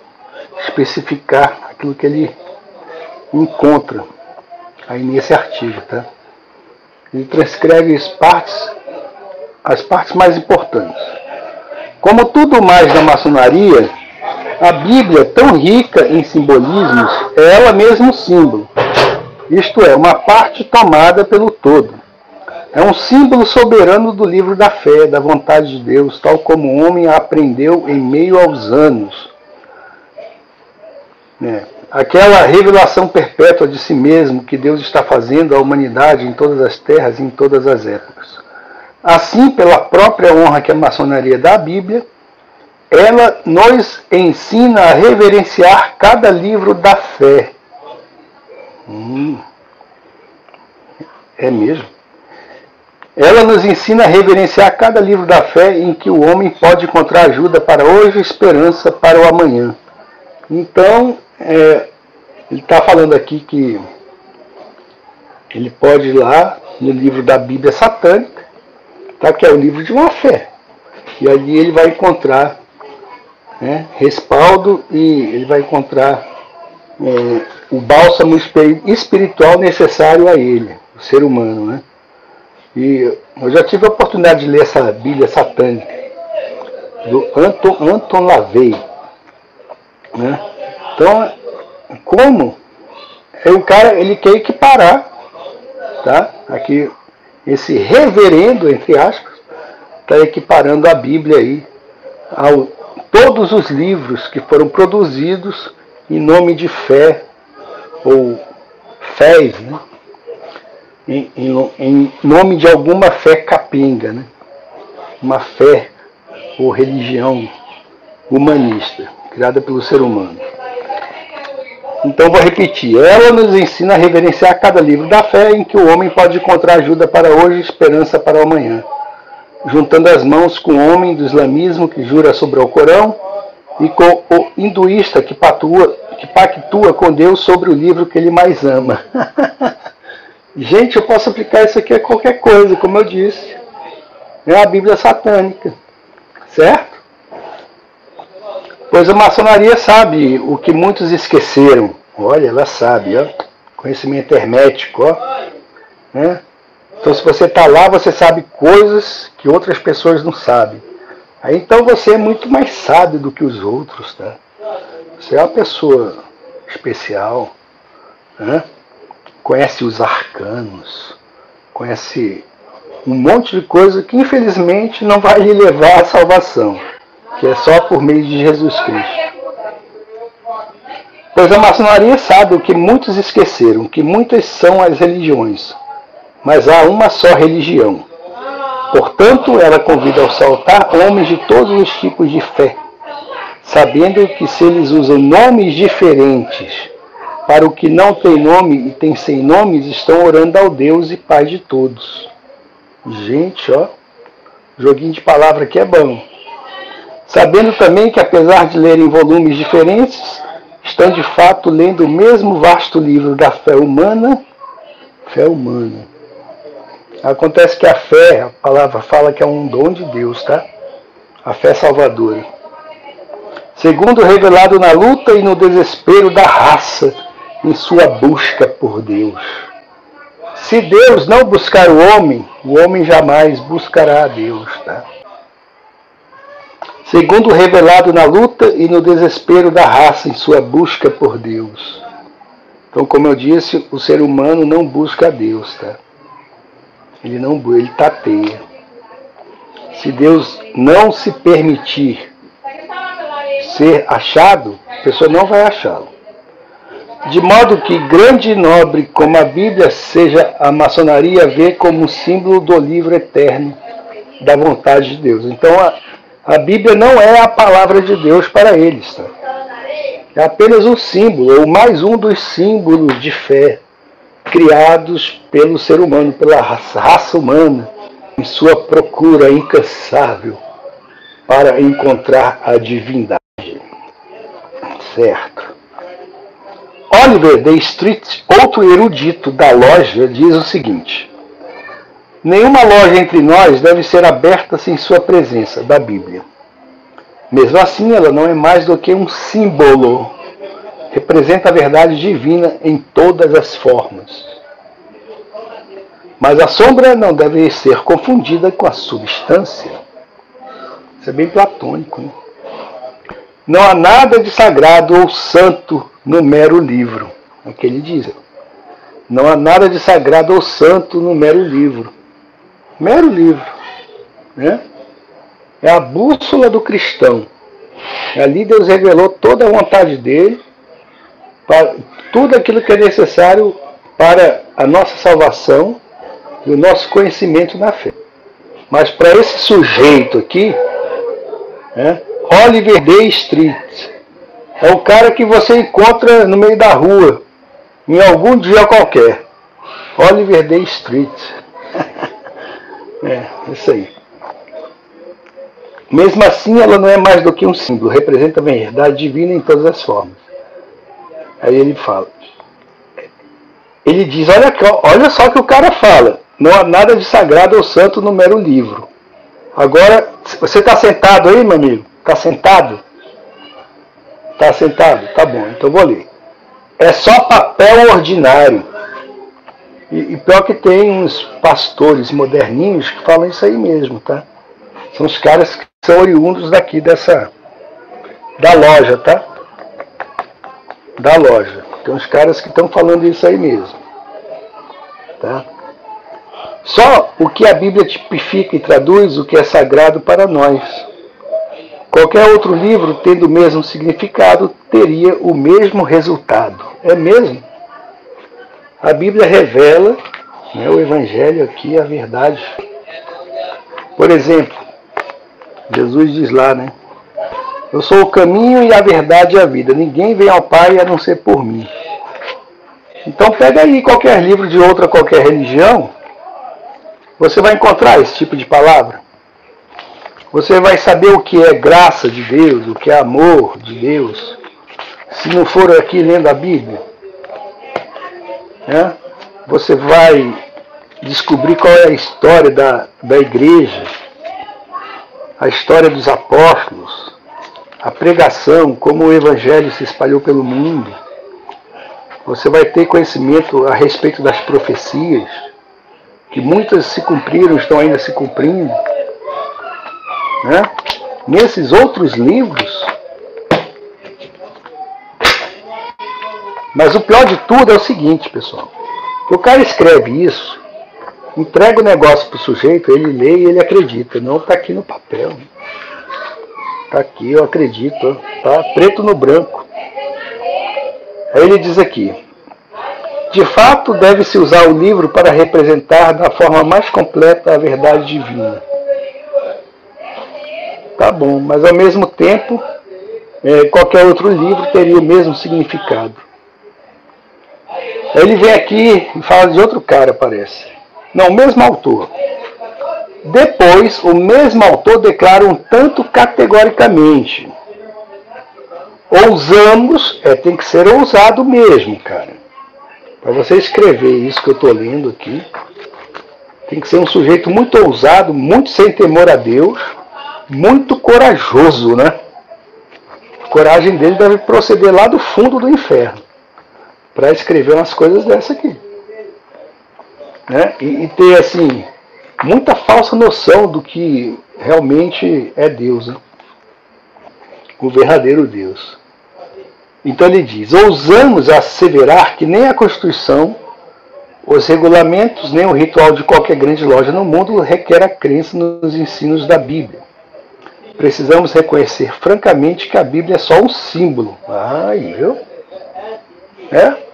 especificar aquilo que ele encontra aí nesse artigo, tá? Ele transcreve as partes mais importantes. Como tudo mais na maçonaria, a Bíblia é tão rica em simbolismos, é ela mesma um símbolo. Isto é, uma parte tomada pelo todo. É um símbolo soberano do livro da fé, da vontade de Deus, tal como o homem a aprendeu em meio aos anos. Aquela revelação perpétua de si mesmo que Deus está fazendo à humanidade em todas as terras e em todas as épocas. Assim, pela própria honra que a maçonaria dá à Bíblia, ela nos ensina a reverenciar cada livro da fé. É mesmo? Ela nos ensina a reverenciar cada livro da fé em que o homem pode encontrar ajuda para hoje e esperança para o amanhã. Então, ele está falando aqui que ele pode ir lá no livro da Bíblia satânica, tá? Que é o livro de uma fé. E ali ele vai encontrar respaldo e ele vai encontrar o bálsamo espiritual necessário a ele, o ser humano, né? E eu já tive a oportunidade de ler essa Bíblia satânica do Anton LaVey, né? Então, como o cara ele quer equiparar, tá? Aqui esse reverendo, entre aspas, está equiparando a Bíblia aí a todos os livros que foram produzidos em nome de fé ou fés, né? Em nome de alguma fé capenga, né? Uma fé ou religião humanista, criada pelo ser humano. Então vou repetir, ela nos ensina a reverenciar cada livro da fé em que o homem pode encontrar ajuda para hoje e esperança para o amanhã, juntando as mãos com o homem do islamismo que jura sobre o Corão e com o hinduísta que pactua com Deus sobre o livro que ele mais ama. Gente, eu posso aplicar isso aqui a qualquer coisa, como eu disse. É a Bíblia satânica, certo? Pois a maçonaria sabe o que muitos esqueceram. Olha, ela sabe, ó. Conhecimento hermético, ó. Né? Então, se você está lá, você sabe coisas que outras pessoas não sabem. Aí, então, você é muito mais sábio do que os outros, tá? Você é uma pessoa especial, né? Conhece os arcanos, conhece um monte de coisa que, infelizmente, não vai lhe levar à salvação. que é só por meio de Jesus Cristo. Pois a maçonaria sabe o que muitos esqueceram, que muitas são as religiões, mas há uma só religião. Portanto, ela convida ao altar homens de todos os tipos de fé, sabendo que se eles usam nomes diferentes para o que não tem nome e tem sem nomes, estão orando ao Deus e Pai de todos. Gente, ó, joguinho de palavra aqui é bom. Sabendo também que, apesar de lerem volumes diferentes, estão de fato lendo o mesmo vasto livro da fé humana. Fé humana. Acontece que a fé, a palavra fala que é um dom de Deus, tá? A fé salvadora. Segundo revelado na luta e no desespero da raça, em sua busca por Deus. Se Deus não buscar o homem jamais buscará a Deus, tá? Segundo revelado na luta e no desespero da raça em sua busca por Deus. Então, como eu disse, o ser humano não busca a Deus, tá? Ele tateia. Se Deus não se permitir ser achado, a pessoa não vai achá-lo. De modo que grande e nobre como a Bíblia seja, a maçonaria vê como um símbolo do livro eterno da vontade de Deus. Então, a Bíblia não é a palavra de Deus para eles. Tá? É apenas um símbolo, ou mais um dos símbolos de fé criados pelo ser humano, pela raça humana, em sua procura incansável para encontrar a divindade. Certo. Oliver D. Street, outro erudito da loja, diz o seguinte: nenhuma loja entre nós deve ser aberta sem sua presença, da Bíblia. Mesmo assim, ela não é mais do que um símbolo. Representa a verdade divina em todas as formas. Mas a sombra não deve ser confundida com a substância. Isso é bem platônico, né? Não há nada de sagrado ou santo no mero livro. É o que ele diz. Não há nada de sagrado ou santo no mero livro. Mero livro. Né? É a bússola do cristão. Ali Deus revelou toda a vontade dele, para tudo aquilo que é necessário para a nossa salvação e o nosso conhecimento na fé. Mas para esse sujeito aqui, né, Oliver D. Street, é o cara que você encontra no meio da rua, em algum dia qualquer. Oliver D. Street. Isso aí. Mesmo assim, ela não é mais do que um símbolo, representa a verdade divina em todas as formas. Aí ele fala, ele diz, olha só que o cara fala, não há nada de sagrado ou santo no mero livro. Agora, você está sentado aí, meu amigo? Está sentado? Está sentado? Tá bom, então vou ler. É só papel ordinário. E pior que tem uns pastores moderninhos que falam isso aí mesmo, tá? São os caras que são oriundos daqui da loja, tá? Da loja. Tem uns caras que estão falando isso aí mesmo. Tá? Só o que a Bíblia tipifica e traduz o que é sagrado para nós. Qualquer outro livro, tendo o mesmo significado, teria o mesmo resultado. É mesmo? A Bíblia revela, né, o Evangelho aqui, a verdade. Por exemplo, Jesus diz lá, né? Eu sou o caminho e a verdade e a vida. Ninguém vem ao Pai a não ser por mim. Então pega aí qualquer livro de qualquer religião, você vai encontrar esse tipo de palavra. Você vai saber o que é graça de Deus, o que é amor de Deus, se não for aqui lendo a Bíblia. Né? Você vai descobrir qual é a história da igreja, a história dos apóstolos, a pregação, como o Evangelho se espalhou pelo mundo. Você vai ter conhecimento a respeito das profecias, que muitas se cumpriram, estão ainda se cumprindo. Né? Nesses outros livros. Mas o pior de tudo é o seguinte, pessoal. O cara escreve isso, entrega o negócio para o sujeito, ele lê e ele acredita. Não está aqui no papel. Tá aqui, eu acredito, tá preto no branco. Aí ele diz aqui: de fato, deve-se usar o livro para representar da forma mais completa a verdade divina. Tá bom, mas ao mesmo tempo, qualquer outro livro teria o mesmo significado. Aí ele vem aqui e fala de outro cara, parece. Não, o mesmo autor. Depois, o mesmo autor declara um tanto categoricamente: ousamos, tem que ser ousado mesmo, cara. Para você escrever isso que eu estou lendo aqui, tem que ser um sujeito muito ousado, muito sem temor a Deus, muito corajoso, né? A coragem dele deve proceder lá do fundo do inferno para escrever umas coisas dessa aqui, né? E ter, assim, muita falsa noção do que realmente é Deus, né? O verdadeiro Deus. Então ele diz: ousamos asseverar que nem a Constituição, os regulamentos, nem o ritual de qualquer grande loja no mundo requer a crença nos ensinos da Bíblia. Precisamos reconhecer francamente que a Bíblia é só um símbolo. Viu?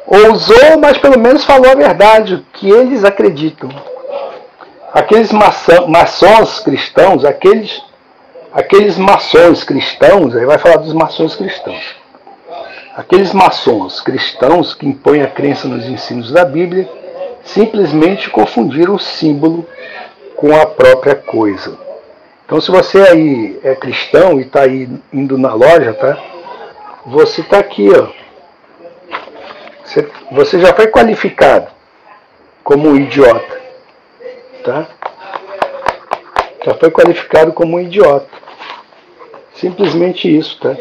Ousou, mas pelo menos falou a verdade, o que eles acreditam. Aqueles maçons cristãos, aqueles maçons cristãos, aí vai falar dos maçons cristãos. Aqueles maçons cristãos que impõem a crença nos ensinos da Bíblia simplesmente confundiram o símbolo com a própria coisa. Então, se você aí é cristão e está aí indo na loja, tá? Você está aqui, ó. Você já foi qualificado como um idiota, tá? Já foi qualificado como um idiota. Simplesmente isso, tá?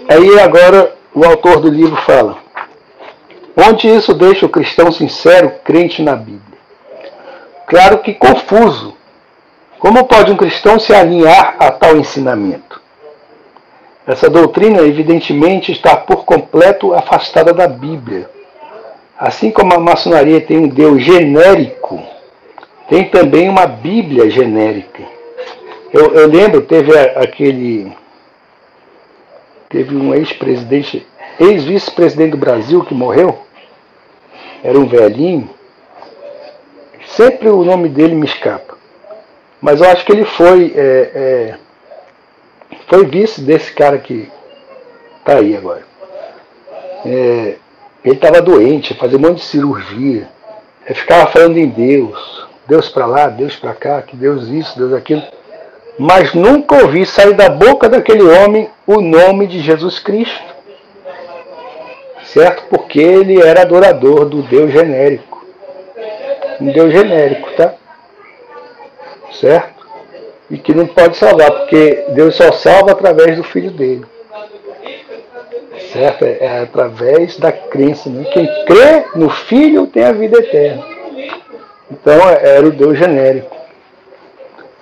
Aí agora o autor do livro fala: onde isso deixa o cristão sincero crente na Bíblia? Claro que confuso. Como pode um cristão se alinhar a tal ensinamento? Essa doutrina evidentemente está por completo afastada da Bíblia. Assim como a maçonaria tem um Deus genérico, tem também uma Bíblia genérica. Eu lembro, teve um ex-vice-presidente do Brasil que morreu, era um velhinho, sempre o nome dele me escapa, mas eu acho que ele foi vice desse cara que está aí agora. Ele estava doente, fazia um monte de cirurgia, ficava falando em Deus, Deus para lá, Deus para cá, que Deus isso, Deus aquilo, mas nunca ouvi sair da boca daquele homem o nome de Jesus Cristo, certo? Porque ele era adorador do Deus genérico, um Deus genérico, tá? Certo? E que não pode salvar, porque Deus só salva através do Filho dele, certo? É através da crença, né? Quem crê no Filho tem a vida eterna. Então era o Deus genérico.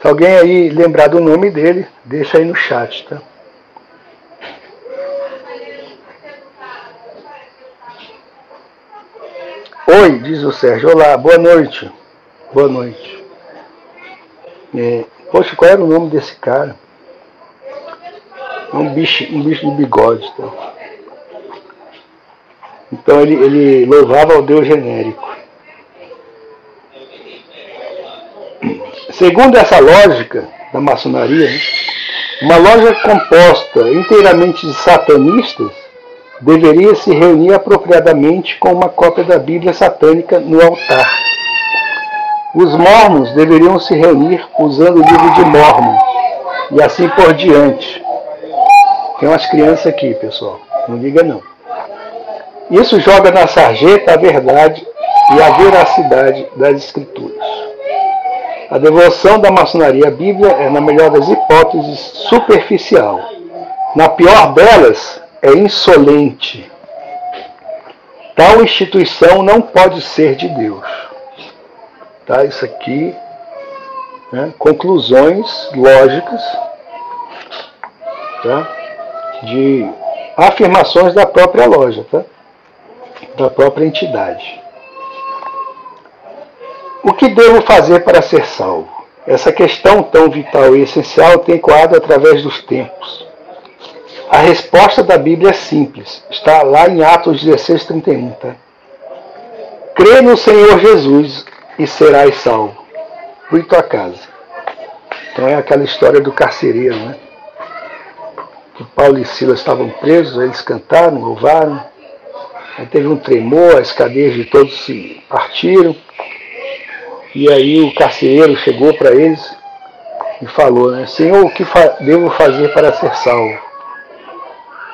Se alguém aí lembrar do nome dele, deixa aí no chat, tá? Oi, diz o Sérgio. Olá, boa noite. Boa noite. Poxa, qual era o nome desse cara? Um bicho de bigode, tá? Então ele louvava ao Deus genérico. Segundo essa lógica da maçonaria, uma loja composta inteiramente de satanistas deveria se reunir apropriadamente com uma cópia da Bíblia satânica no altar. Os mormons deveriam se reunir usando o livro de Mórmon e assim por diante. Tem umas crianças aqui, pessoal, não liga não. Isso joga na sarjeta a verdade e a veracidade das Escrituras. A devoção da maçonaria à Bíblia é, na melhor das hipóteses, superficial. Na pior delas, é insolente. Tal instituição não pode ser de Deus. Tá? Isso aqui, né? Conclusões lógicas, tá? De afirmações da própria loja, tá? Da própria entidade. O que devo fazer para ser salvo? essa questão tão vital e essencial tem ecoado através dos tempos. A resposta da Bíblia é simples, está lá em Atos 16:31. Tá? Crê no Senhor Jesus e serás salvo, tu e tua casa. Então é aquela história do carcereiro, né? Que Paulo e Silas estavam presos, eles cantaram, louvaram, aí teve um tremor, as cadeias de todos se partiram, e aí o carcereiro chegou para eles e falou, né, Senhor, o que devo fazer para ser salvo?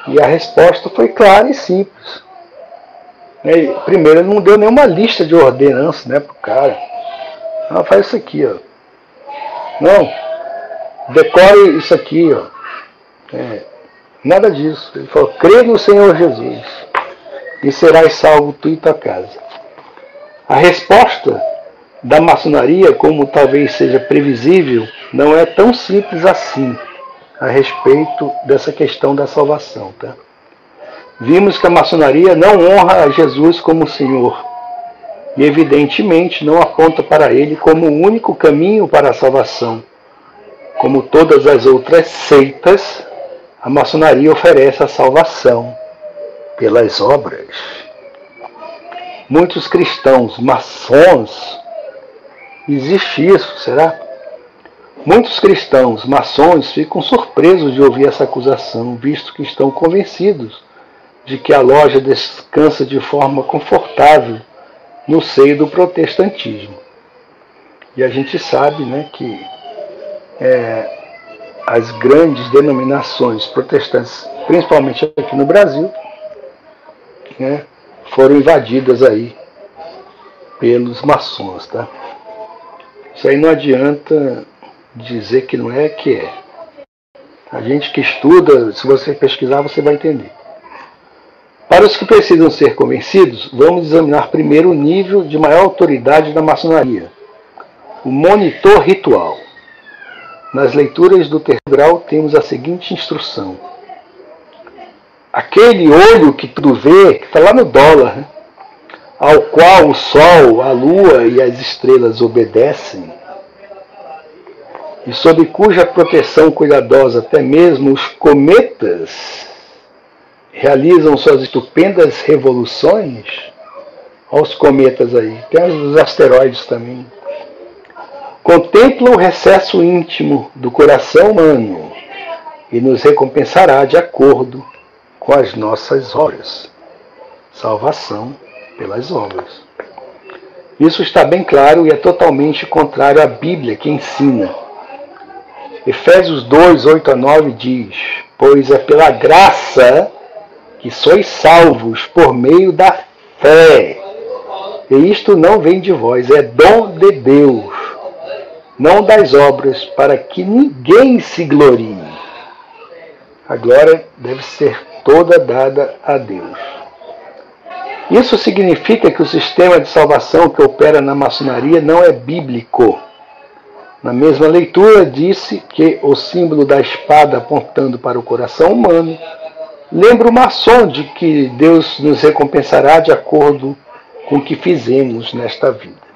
E a resposta foi clara e simples. Primeiro, ele não deu nenhuma lista de ordenanças, né, para o cara. Não, faz isso aqui, ó. Não, decore isso aqui, ó. Nada disso. Ele falou, crê no Senhor Jesus e serás salvo tu e tua casa. A resposta da maçonaria, como talvez seja previsível, não é tão simples assim a respeito dessa questão da salvação. Tá? Vimos que a maçonaria não honra a Jesus como Senhor e evidentemente não aponta para Ele como o único caminho para a salvação. Como todas as outras seitas, a maçonaria oferece a salvação pelas obras. Muitos cristãos maçons, existe isso, será? Muitos cristãos maçons ficam surpresos de ouvir essa acusação, visto que estão convencidos de que a loja descansa de forma confortável no seio do protestantismo. E a gente sabe, né, que as grandes denominações protestantes, principalmente aqui no Brasil, né, foram invadidas aí pelos maçons. Tá? Isso aí não adianta dizer que não é, que é. A gente que estuda, se você pesquisar, você vai entender. Para os que precisam ser convencidos, vamos examinar primeiro o nível de maior autoridade da maçonaria, o monitor ritual. Nas leituras do terceiro grau temos a seguinte instrução. Aquele olho que tudo vê, que está lá no dólar, né? Ao qual o sol, a lua e as estrelas obedecem, e sob cuja proteção cuidadosa até mesmo os cometas realizam suas estupendas revoluções. Olha os cometas aí, tem os asteroides também. Contempla o recesso íntimo do coração humano e nos recompensará de acordo com as nossas obras. Salvação pelas obras. Isso está bem claro e é totalmente contrário à Bíblia, que ensina. Efésios 2, 8-9 diz, pois é pela graça que sois salvos por meio da fé. E isto não vem de vós, é dom de Deus, não das obras, para que ninguém se glorie. A glória deve ser toda dada a Deus. Isso significa que o sistema de salvação que opera na maçonaria não é bíblico. Na mesma leitura, disse que o símbolo da espada apontando para o coração humano lembra o maçom de que Deus nos recompensará de acordo com o que fizemos nesta vida.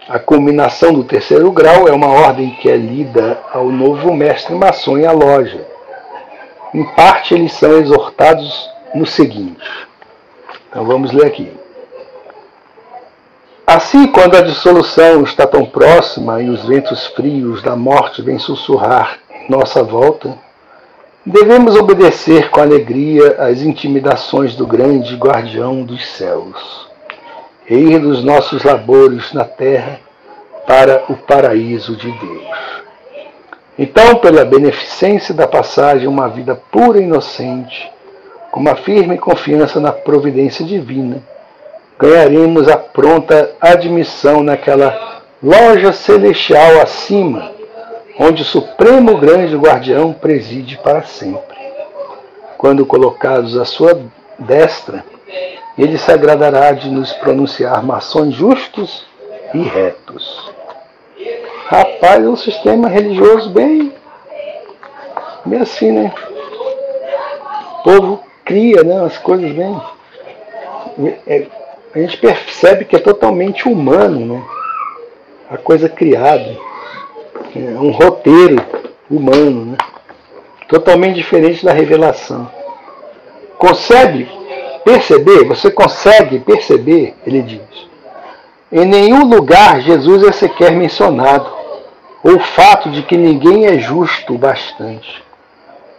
A culminação do terceiro grau é uma ordem que é lida ao novo mestre maçom e à loja. Em parte, eles são exortados no seguinte. Então vamos ler aqui. Assim, quando a dissolução está tão próxima e os ventos frios da morte vêm sussurrar em nossa volta, devemos obedecer com alegria às intimidações do grande guardião dos céus e ir dos nossos labores na terra para o paraíso de Deus. Então, pela beneficência da passagem a uma vida pura e inocente, com uma firme confiança na providência divina, ganharemos a pronta admissão naquela loja celestial acima, onde o Supremo Grande Guardião preside para sempre. Quando colocados à sua destra, ele se agradará de nos pronunciar maçons justos e retos. Rapaz, é um sistema religioso bem assim, né? O povo cria, né, as coisas bem... A gente percebe que é totalmente humano, né? a coisa criada, um roteiro humano, né? Totalmente diferente da revelação. Consegue perceber? Você consegue perceber? Ele diz. Em nenhum lugar Jesus é sequer mencionado, ou o fato de que ninguém é justo o bastante.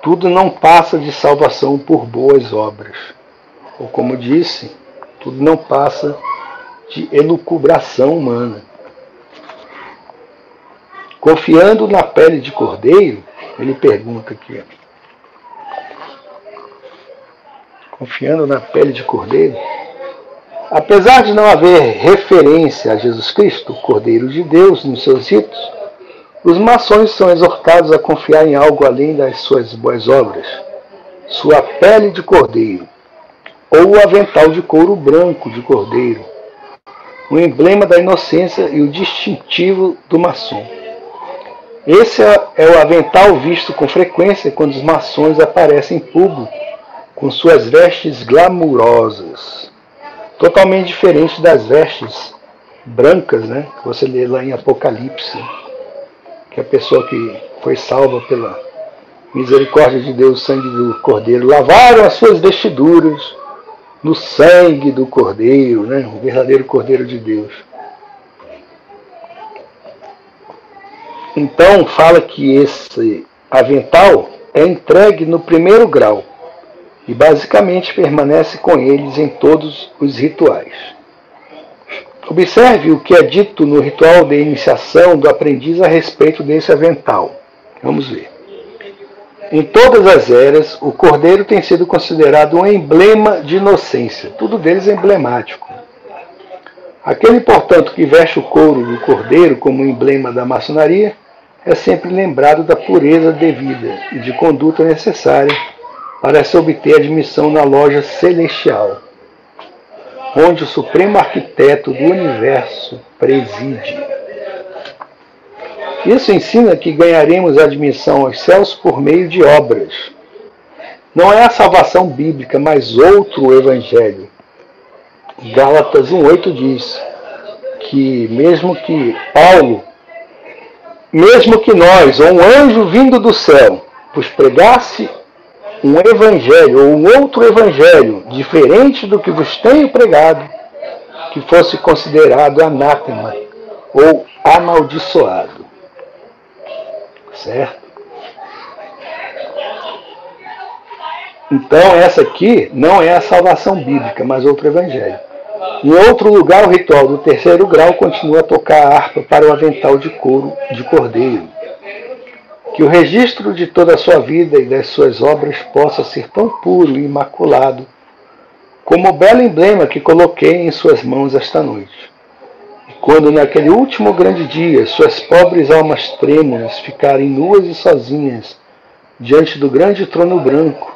Tudo não passa de salvação por boas obras. Ou como disse, tudo não passa de elucubração humana. Confiando na pele de cordeiro, ele pergunta aqui. Confiando na pele de cordeiro, apesar de não haver referência a Jesus Cristo, Cordeiro de Deus, nos seus ritos, os maçons são exortados a confiar em algo além das suas boas obras, sua pele de cordeiro, ou o avental de couro branco de cordeiro, o emblema da inocência e o distintivo do maçom. Esse é o avental visto com frequência quando os maçons aparecem em público com suas vestes glamourosas, totalmente diferente das vestes brancas, né, que você lê lá em Apocalipse, que a pessoa que foi salva pela misericórdia de Deus, o sangue do Cordeiro, lavaram as suas vestiduras no sangue do Cordeiro, né, o verdadeiro Cordeiro de Deus. Então fala que esse avental é entregue no primeiro grau e basicamente permanece com eles em todos os rituais. Observe o que é dito no ritual de iniciação do aprendiz a respeito desse avental. Vamos ver. Em todas as eras, o cordeiro tem sido considerado um emblema de inocência. Tudo deles é emblemático. Aquele, portanto, que veste o couro do cordeiro como emblema da maçonaria é sempre lembrado da pureza devida e de conduta necessária para se obter admissão na loja celestial, onde o supremo arquiteto do universo preside. Isso ensina que ganharemos admissão aos céus por meio de obras. Não é a salvação bíblica, mas outro evangelho. Gálatas 1,8 diz que mesmo que nós, ou um anjo vindo do céu, vos pregasse um evangelho, ou um outro evangelho, diferente do que vos tenho pregado, que fosse considerado anátema, ou amaldiçoado. Certo? Então essa aqui não é a salvação bíblica, mas outro evangelho. Em outro lugar, o ritual do terceiro grau continua a tocar a harpa para o avental de couro de cordeiro. Que o registro de toda a sua vida e das suas obras possa ser tão puro e imaculado como o belo emblema que coloquei em suas mãos esta noite. E quando naquele último grande dia suas pobres almas trêmulas ficarem nuas e sozinhas diante do grande trono branco,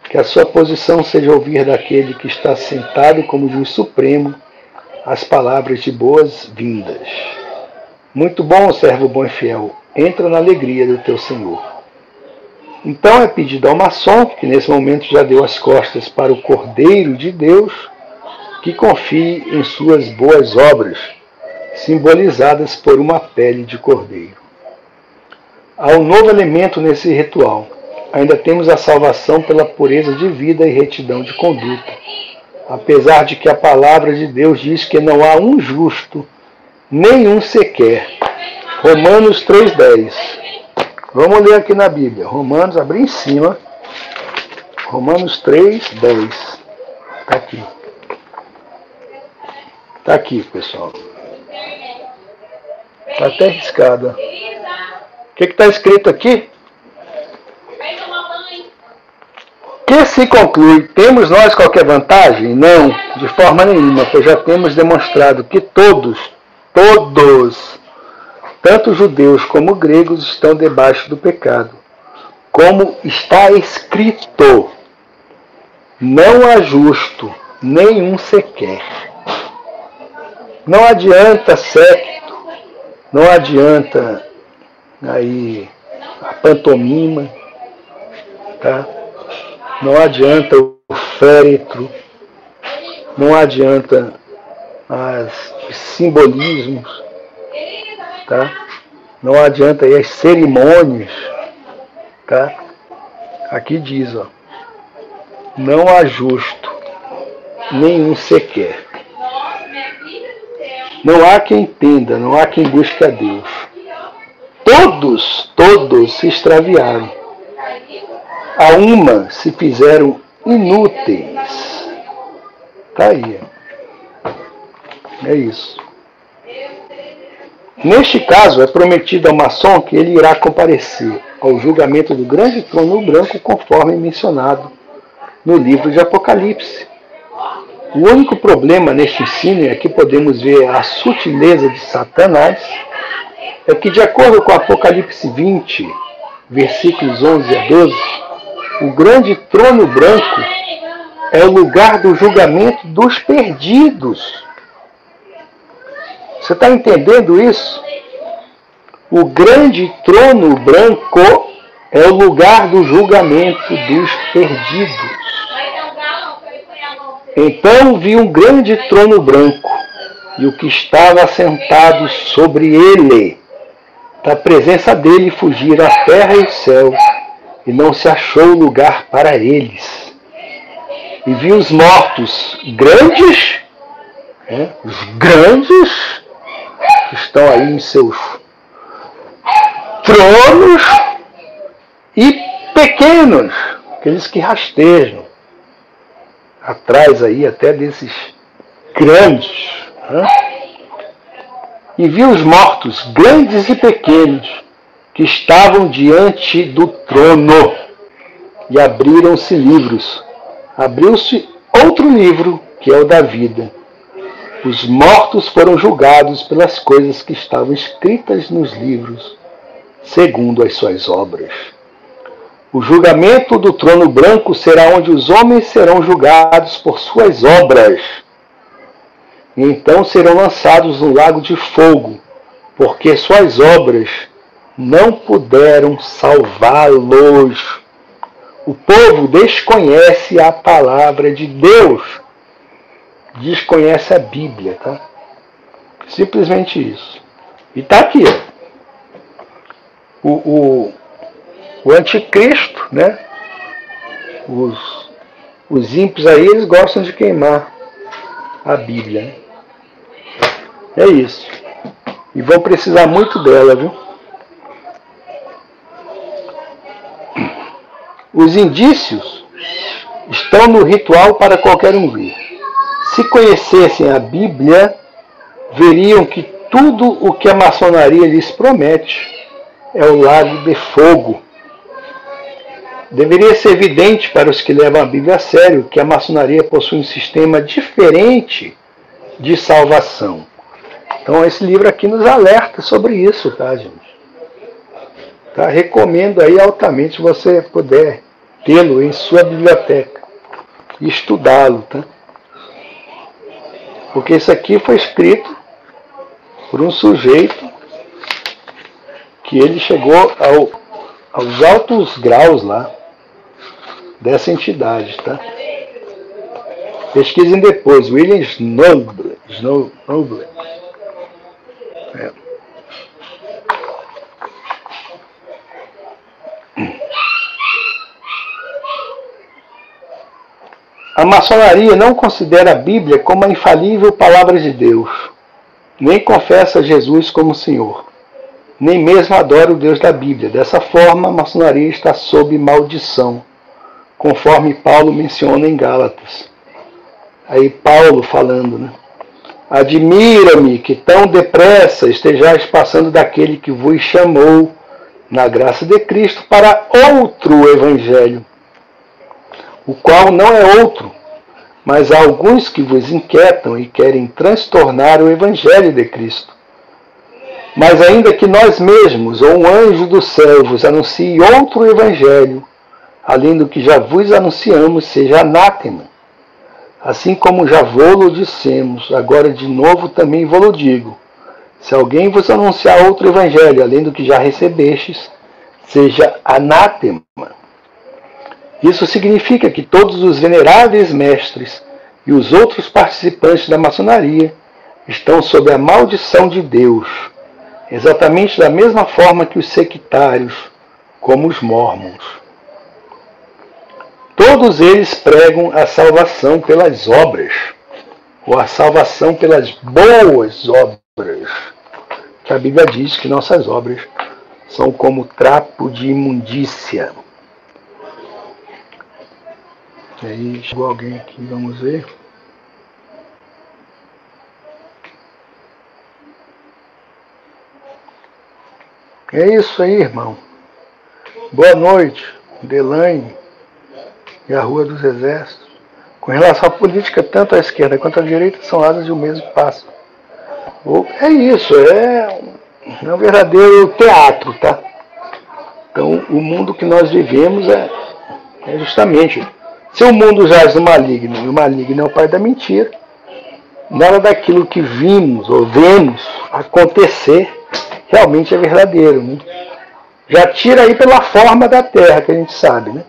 que a sua posição seja ouvir daquele que está sentado como juiz supremo as palavras de boas-vindas. Muito bom, servo bom e fiel, entra na alegria do teu Senhor. Então é pedido ao maçom, que nesse momento já deu as costas para o Cordeiro de Deus, que confie em suas boas obras, simbolizadas por uma pele de cordeiro. Há um novo elemento nesse ritual. Ainda temos a salvação pela pureza de vida e retidão de conduta, apesar de que a palavra de Deus diz que não há um justo, nenhum sequer. Romanos 3,10. Vamos ler aqui na Bíblia. Romanos, abri em cima. Romanos 3,10. Está aqui. Está aqui, pessoal. Está até riscada. O que está escrito aqui? Que se conclui, temos nós qualquer vantagem? Não, de forma nenhuma, pois já temos demonstrado que todos, tanto judeus como gregos, estão debaixo do pecado. Como está escrito, não há justo, nenhum sequer. Não adianta séquito, não adianta aí a pantomima, tá? Não adianta o féretro, não adianta os simbolismos, tá? Não adianta aí as cerimônias, tá? Aqui diz, ó, não há justo, nenhum sequer. Não há quem entenda, não há quem busque a Deus. Todos se extraviaram. A uma se fizeram inúteis. Tá aí. É isso. Neste caso, é prometido ao maçom que ele irá comparecer ao julgamento do grande trono branco, conforme mencionado no livro de Apocalipse. O único problema neste ensino, e aqui podemos ver a sutileza de Satanás, é que, de acordo com Apocalipse 20, versículos 11 a 12, o grande trono branco é o lugar do julgamento dos perdidos. Você está entendendo isso? O grande trono branco é o lugar do julgamento dos perdidos. Então vi um grande trono branco, e o que estava assentado sobre ele. Da presença dele fugiram a terra e o céu, e não se achou lugar para eles. E vi os mortos grandes, os grandes, que estão aí em seus tronos, e pequenos, aqueles que rastejam, atrás aí até desses grandes. E vi os mortos, grandes e pequenos, que estavam diante do trono, e abriram-se livros. Abriu-se outro livro, que é o da vida. Os mortos foram julgados pelas coisas que estavam escritas nos livros, segundo as suas obras. O julgamento do trono branco será onde os homens serão julgados por suas obras. E então serão lançados no lago de fogo, porque suas obras não puderam salvá-los. O povo desconhece a palavra de Deus. Desconhece a Bíblia, tá? Simplesmente isso. E tá aqui, ó. O anticristo, né? Os ímpios aí, eles gostam de queimar a Bíblia, né? É isso. E vão precisar muito dela, viu? Os indícios estão no ritual para qualquer um ver. Se conhecessem a Bíblia, veriam que tudo o que a maçonaria lhes promete é o lago de fogo. Deveria ser evidente para os que levam a Bíblia a sério que a maçonaria possui um sistema diferente de salvação. Então esse livro aqui nos alerta sobre isso, tá, gente? Tá? Recomendo aí altamente, se você puder tê-lo em sua biblioteca e estudá-lo, tá? Porque isso aqui foi escrito por um sujeito que ele chegou aos altos graus lá dessa entidade, tá? Pesquisem depois, William Schnoebelen. A maçonaria não considera a Bíblia como a infalível palavra de Deus, nem confessa Jesus como Senhor, nem mesmo adora o Deus da Bíblia. Dessa forma, a maçonaria está sob maldição, conforme Paulo menciona em Gálatas. Aí Paulo falando, né? Admira-me que tão depressa estejais passando daquele que vos chamou na graça de Cristo para outro evangelho, o qual não é outro, mas há alguns que vos inquietam e querem transtornar o evangelho de Cristo. Mas ainda que nós mesmos, ou um anjo do céu, vos anuncie outro evangelho, além do que já vos anunciamos, seja anátema. Assim como já vô-lo dissemos, agora de novo também vô-lo digo. Se alguém vos anunciar outro evangelho, além do que já recebestes, seja anátema. Isso significa que todos os veneráveis mestres e os outros participantes da maçonaria estão sob a maldição de Deus. exatamente da mesma forma que os sectários, como os mormons. Todos eles pregam a salvação pelas obras, ou a salvação pelas boas obras, que a Bíblia diz que nossas obras são como trapo de imundícia. E aí chegou alguém aqui, vamos ver. É isso aí, irmão. Boa noite, Delaine e a Rua dos Exércitos. Com relação à política, tanto a esquerda quanto a direita são asas de um mesmo passo. É isso, é um verdadeiro teatro, tá? Então, o mundo que nós vivemos é justamente... Se o mundo jaz no maligno, e o maligno é o pai da mentira, nada daquilo que vimos ou vemos acontecer realmente é verdadeiro, né? Já tira aí pela forma da terra, que a gente sabe, né?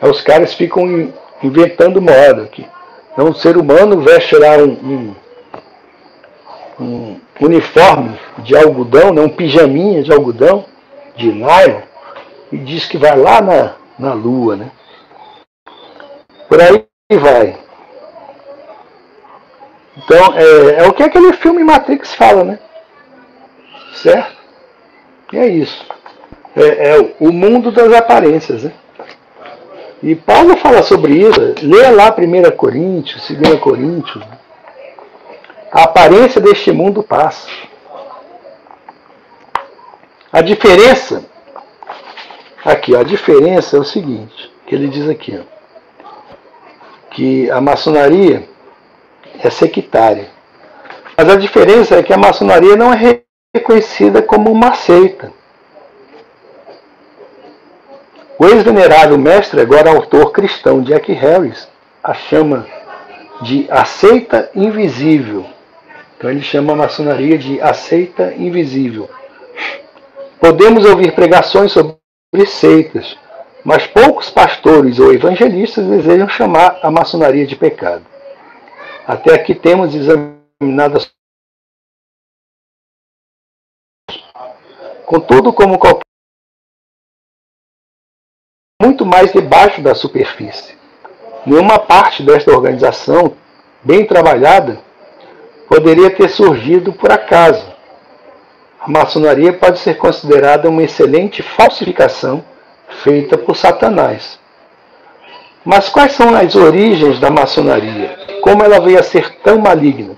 Aí os caras ficam inventando moda aqui. Então o ser humano veste lá um uniforme de algodão, né? Um pijaminha de algodão, de nylon, e diz que vai lá na lua, né? Por aí vai. Então, é o que aquele filme Matrix fala, né? Certo? E é isso. É o mundo das aparências, né? E Paulo fala sobre isso. Leia lá 1 Coríntios, 2 Coríntios. A aparência deste mundo passa. A diferença, aqui, a diferença é o seguinte, que ele diz aqui, ó, que a maçonaria é sectária. Mas a diferença é que a maçonaria não é reconhecida como uma seita. O ex-venerável mestre, agora autor cristão Jack Harris, a chama de a seita invisível. Então ele chama a maçonaria de a seita invisível. Podemos ouvir pregações sobre seitas, mas poucos pastores ou evangelistas desejam chamar a maçonaria de pecado. Até aqui temos examinado as... Contudo, como qualquer... muito mais debaixo da superfície. Nenhuma parte desta organização, bem trabalhada, poderia ter surgido por acaso. A maçonaria pode ser considerada uma excelente falsificação feita por Satanás. Mas quais são as origens da maçonaria? Como ela veio a ser tão maligna?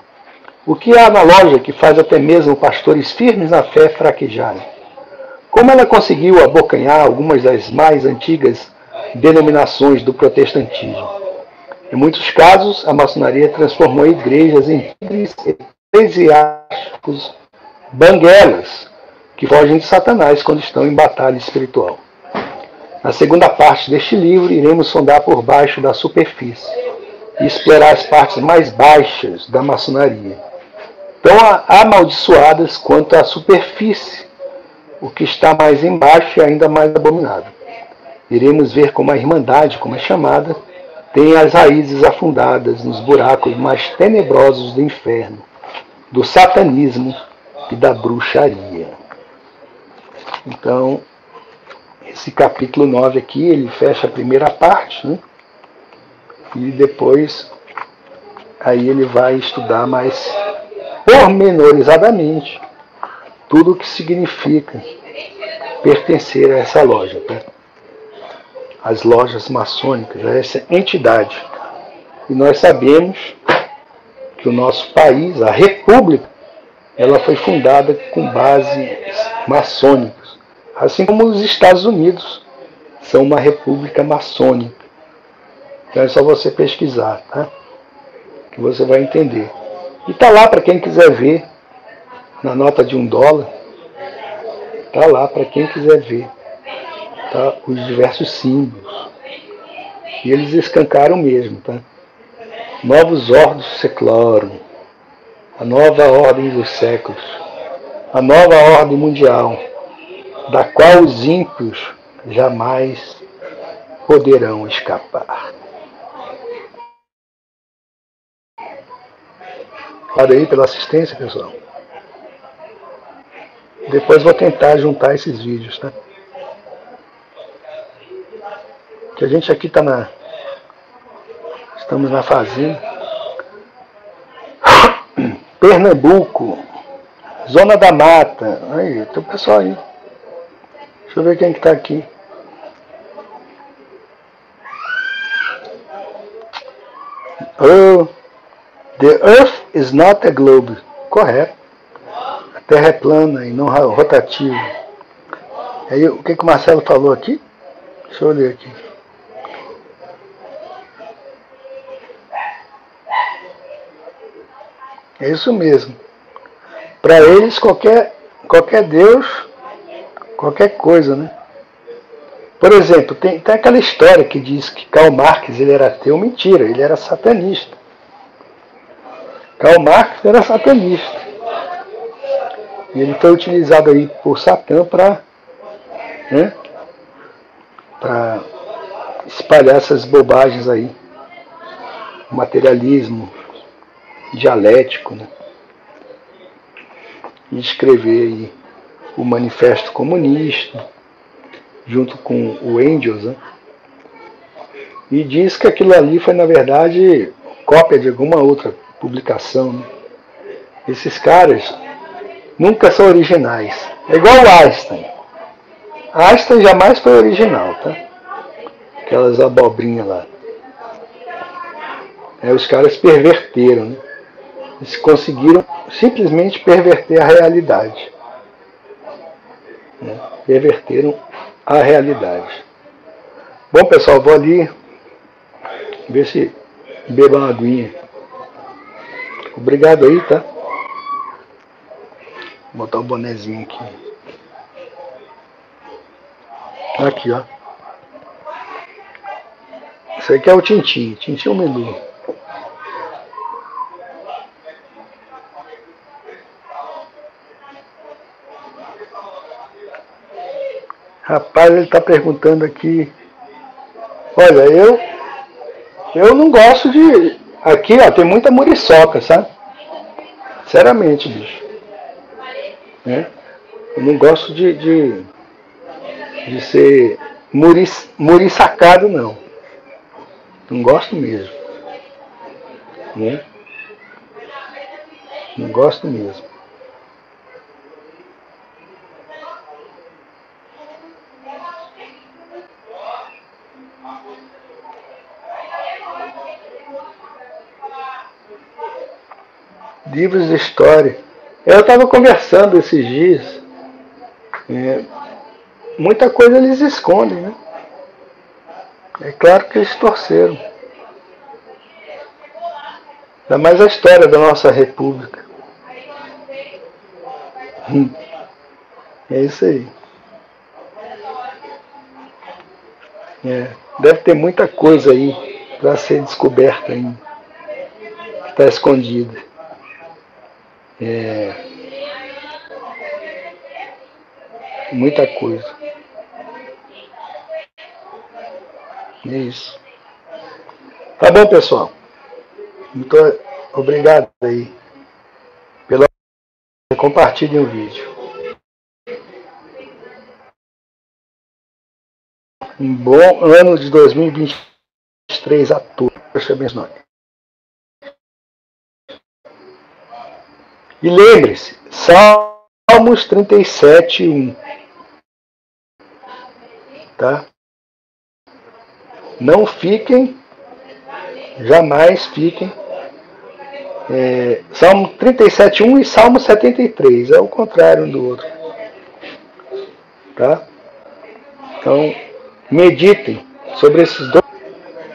O que há na loja que faz até mesmo pastores firmes na fé fraquejarem? Como ela conseguiu abocanhar algumas das mais antigas denominações do protestantismo? Em muitos casos, a maçonaria transformou igrejas em tigres eclesiásticos banguelas, que fogem de Satanás quando estão em batalha espiritual. Na segunda parte deste livro, iremos sondar por baixo da superfície e explorar as partes mais baixas da maçonaria, tão amaldiçoadas quanto a superfície. O que está mais embaixo é ainda mais abominável. Iremos ver como a Irmandade, como é chamada, tem as raízes afundadas nos buracos mais tenebrosos do inferno, do satanismo e da bruxaria. Então, esse capítulo 9 aqui, ele fecha a primeira parte, né? E depois, aí ele vai estudar mais pormenorizadamente tudo o que significa pertencer a essa loja, tá? As lojas maçônicas, a essa entidade. E nós sabemos que o nosso país, a República, ela foi fundada com bases maçônicas, assim como os Estados Unidos são uma república maçônica. Então é só você pesquisar, tá? Que você vai entender. E tá lá para quem quiser ver, na nota de $1, tá lá para quem quiser ver, tá? Os diversos símbolos. E eles escancaram mesmo, tá? Novos ordos seclorum, a nova ordem dos séculos, a nova ordem mundial, da qual os ímpios jamais poderão escapar. Olha aí pela assistência, pessoal. Depois vou tentar juntar esses vídeos, tá? Que a gente aqui tá estamos na fazenda. Pernambuco, Zona da Mata. Aí, tem o pessoal aí. Deixa eu ver quem que tá aqui. Oh, the Earth is not a globe. Correto. A Terra é plana e não rotativa. Aí, o que o Marcelo falou aqui? Deixa eu ler aqui. É isso mesmo. Para eles, qualquer Deus, qualquer coisa, né? Por exemplo, tem aquela história que diz que Karl Marx ele era ateu. Mentira, ele era satanista. Karl Marx era satanista. E ele foi utilizado aí por Satã para espalhar essas bobagens aí. Materialismo dialético, né? E escrever aí o Manifesto Comunista, junto com o Engels, né? E diz que aquilo ali foi, na verdade, cópia de alguma outra publicação, né? Esses caras nunca são originais. É igual o Einstein. Einstein jamais foi original, tá? Aquelas abobrinhas lá. Os caras perverteram, né? Eles conseguiram simplesmente perverter a realidade. Né? Perverteram a realidade. Bom, pessoal, vou ali ver se bebo uma aguinha. Obrigado aí, tá? Vou botar o bonezinho aqui. Aqui, ó. Isso aqui é o Tintim. Tintim Melu. Rapaz, ele está perguntando aqui. Olha, eu não gosto de... Aqui, ó, tem muita muriçoca, sabe? Sinceramente, bicho. Né? Eu não gosto de ser muriçacado, não. Não gosto mesmo. Né? Não gosto mesmo. Livros de história. Eu estava conversando esses dias. Muita coisa eles escondem, né? É claro que eles torceram. Ainda mais a história da nossa república. É isso aí. Deve ter muita coisa aí para ser descoberta ainda. Que está escondida. Muita coisa. É isso. Tá bom, pessoal. Muito obrigado aí pela compartilhem o vídeo. Um bom ano de 2023 a todos. Deus te abençoe. E lembre-se, Salmos 37:1. Tá? Não fiquem, jamais fiquem. Salmo 37:1 e Salmo 73. É o contrário um do outro. Tá? Então, meditem sobre esses dois.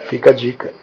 Fica a dica.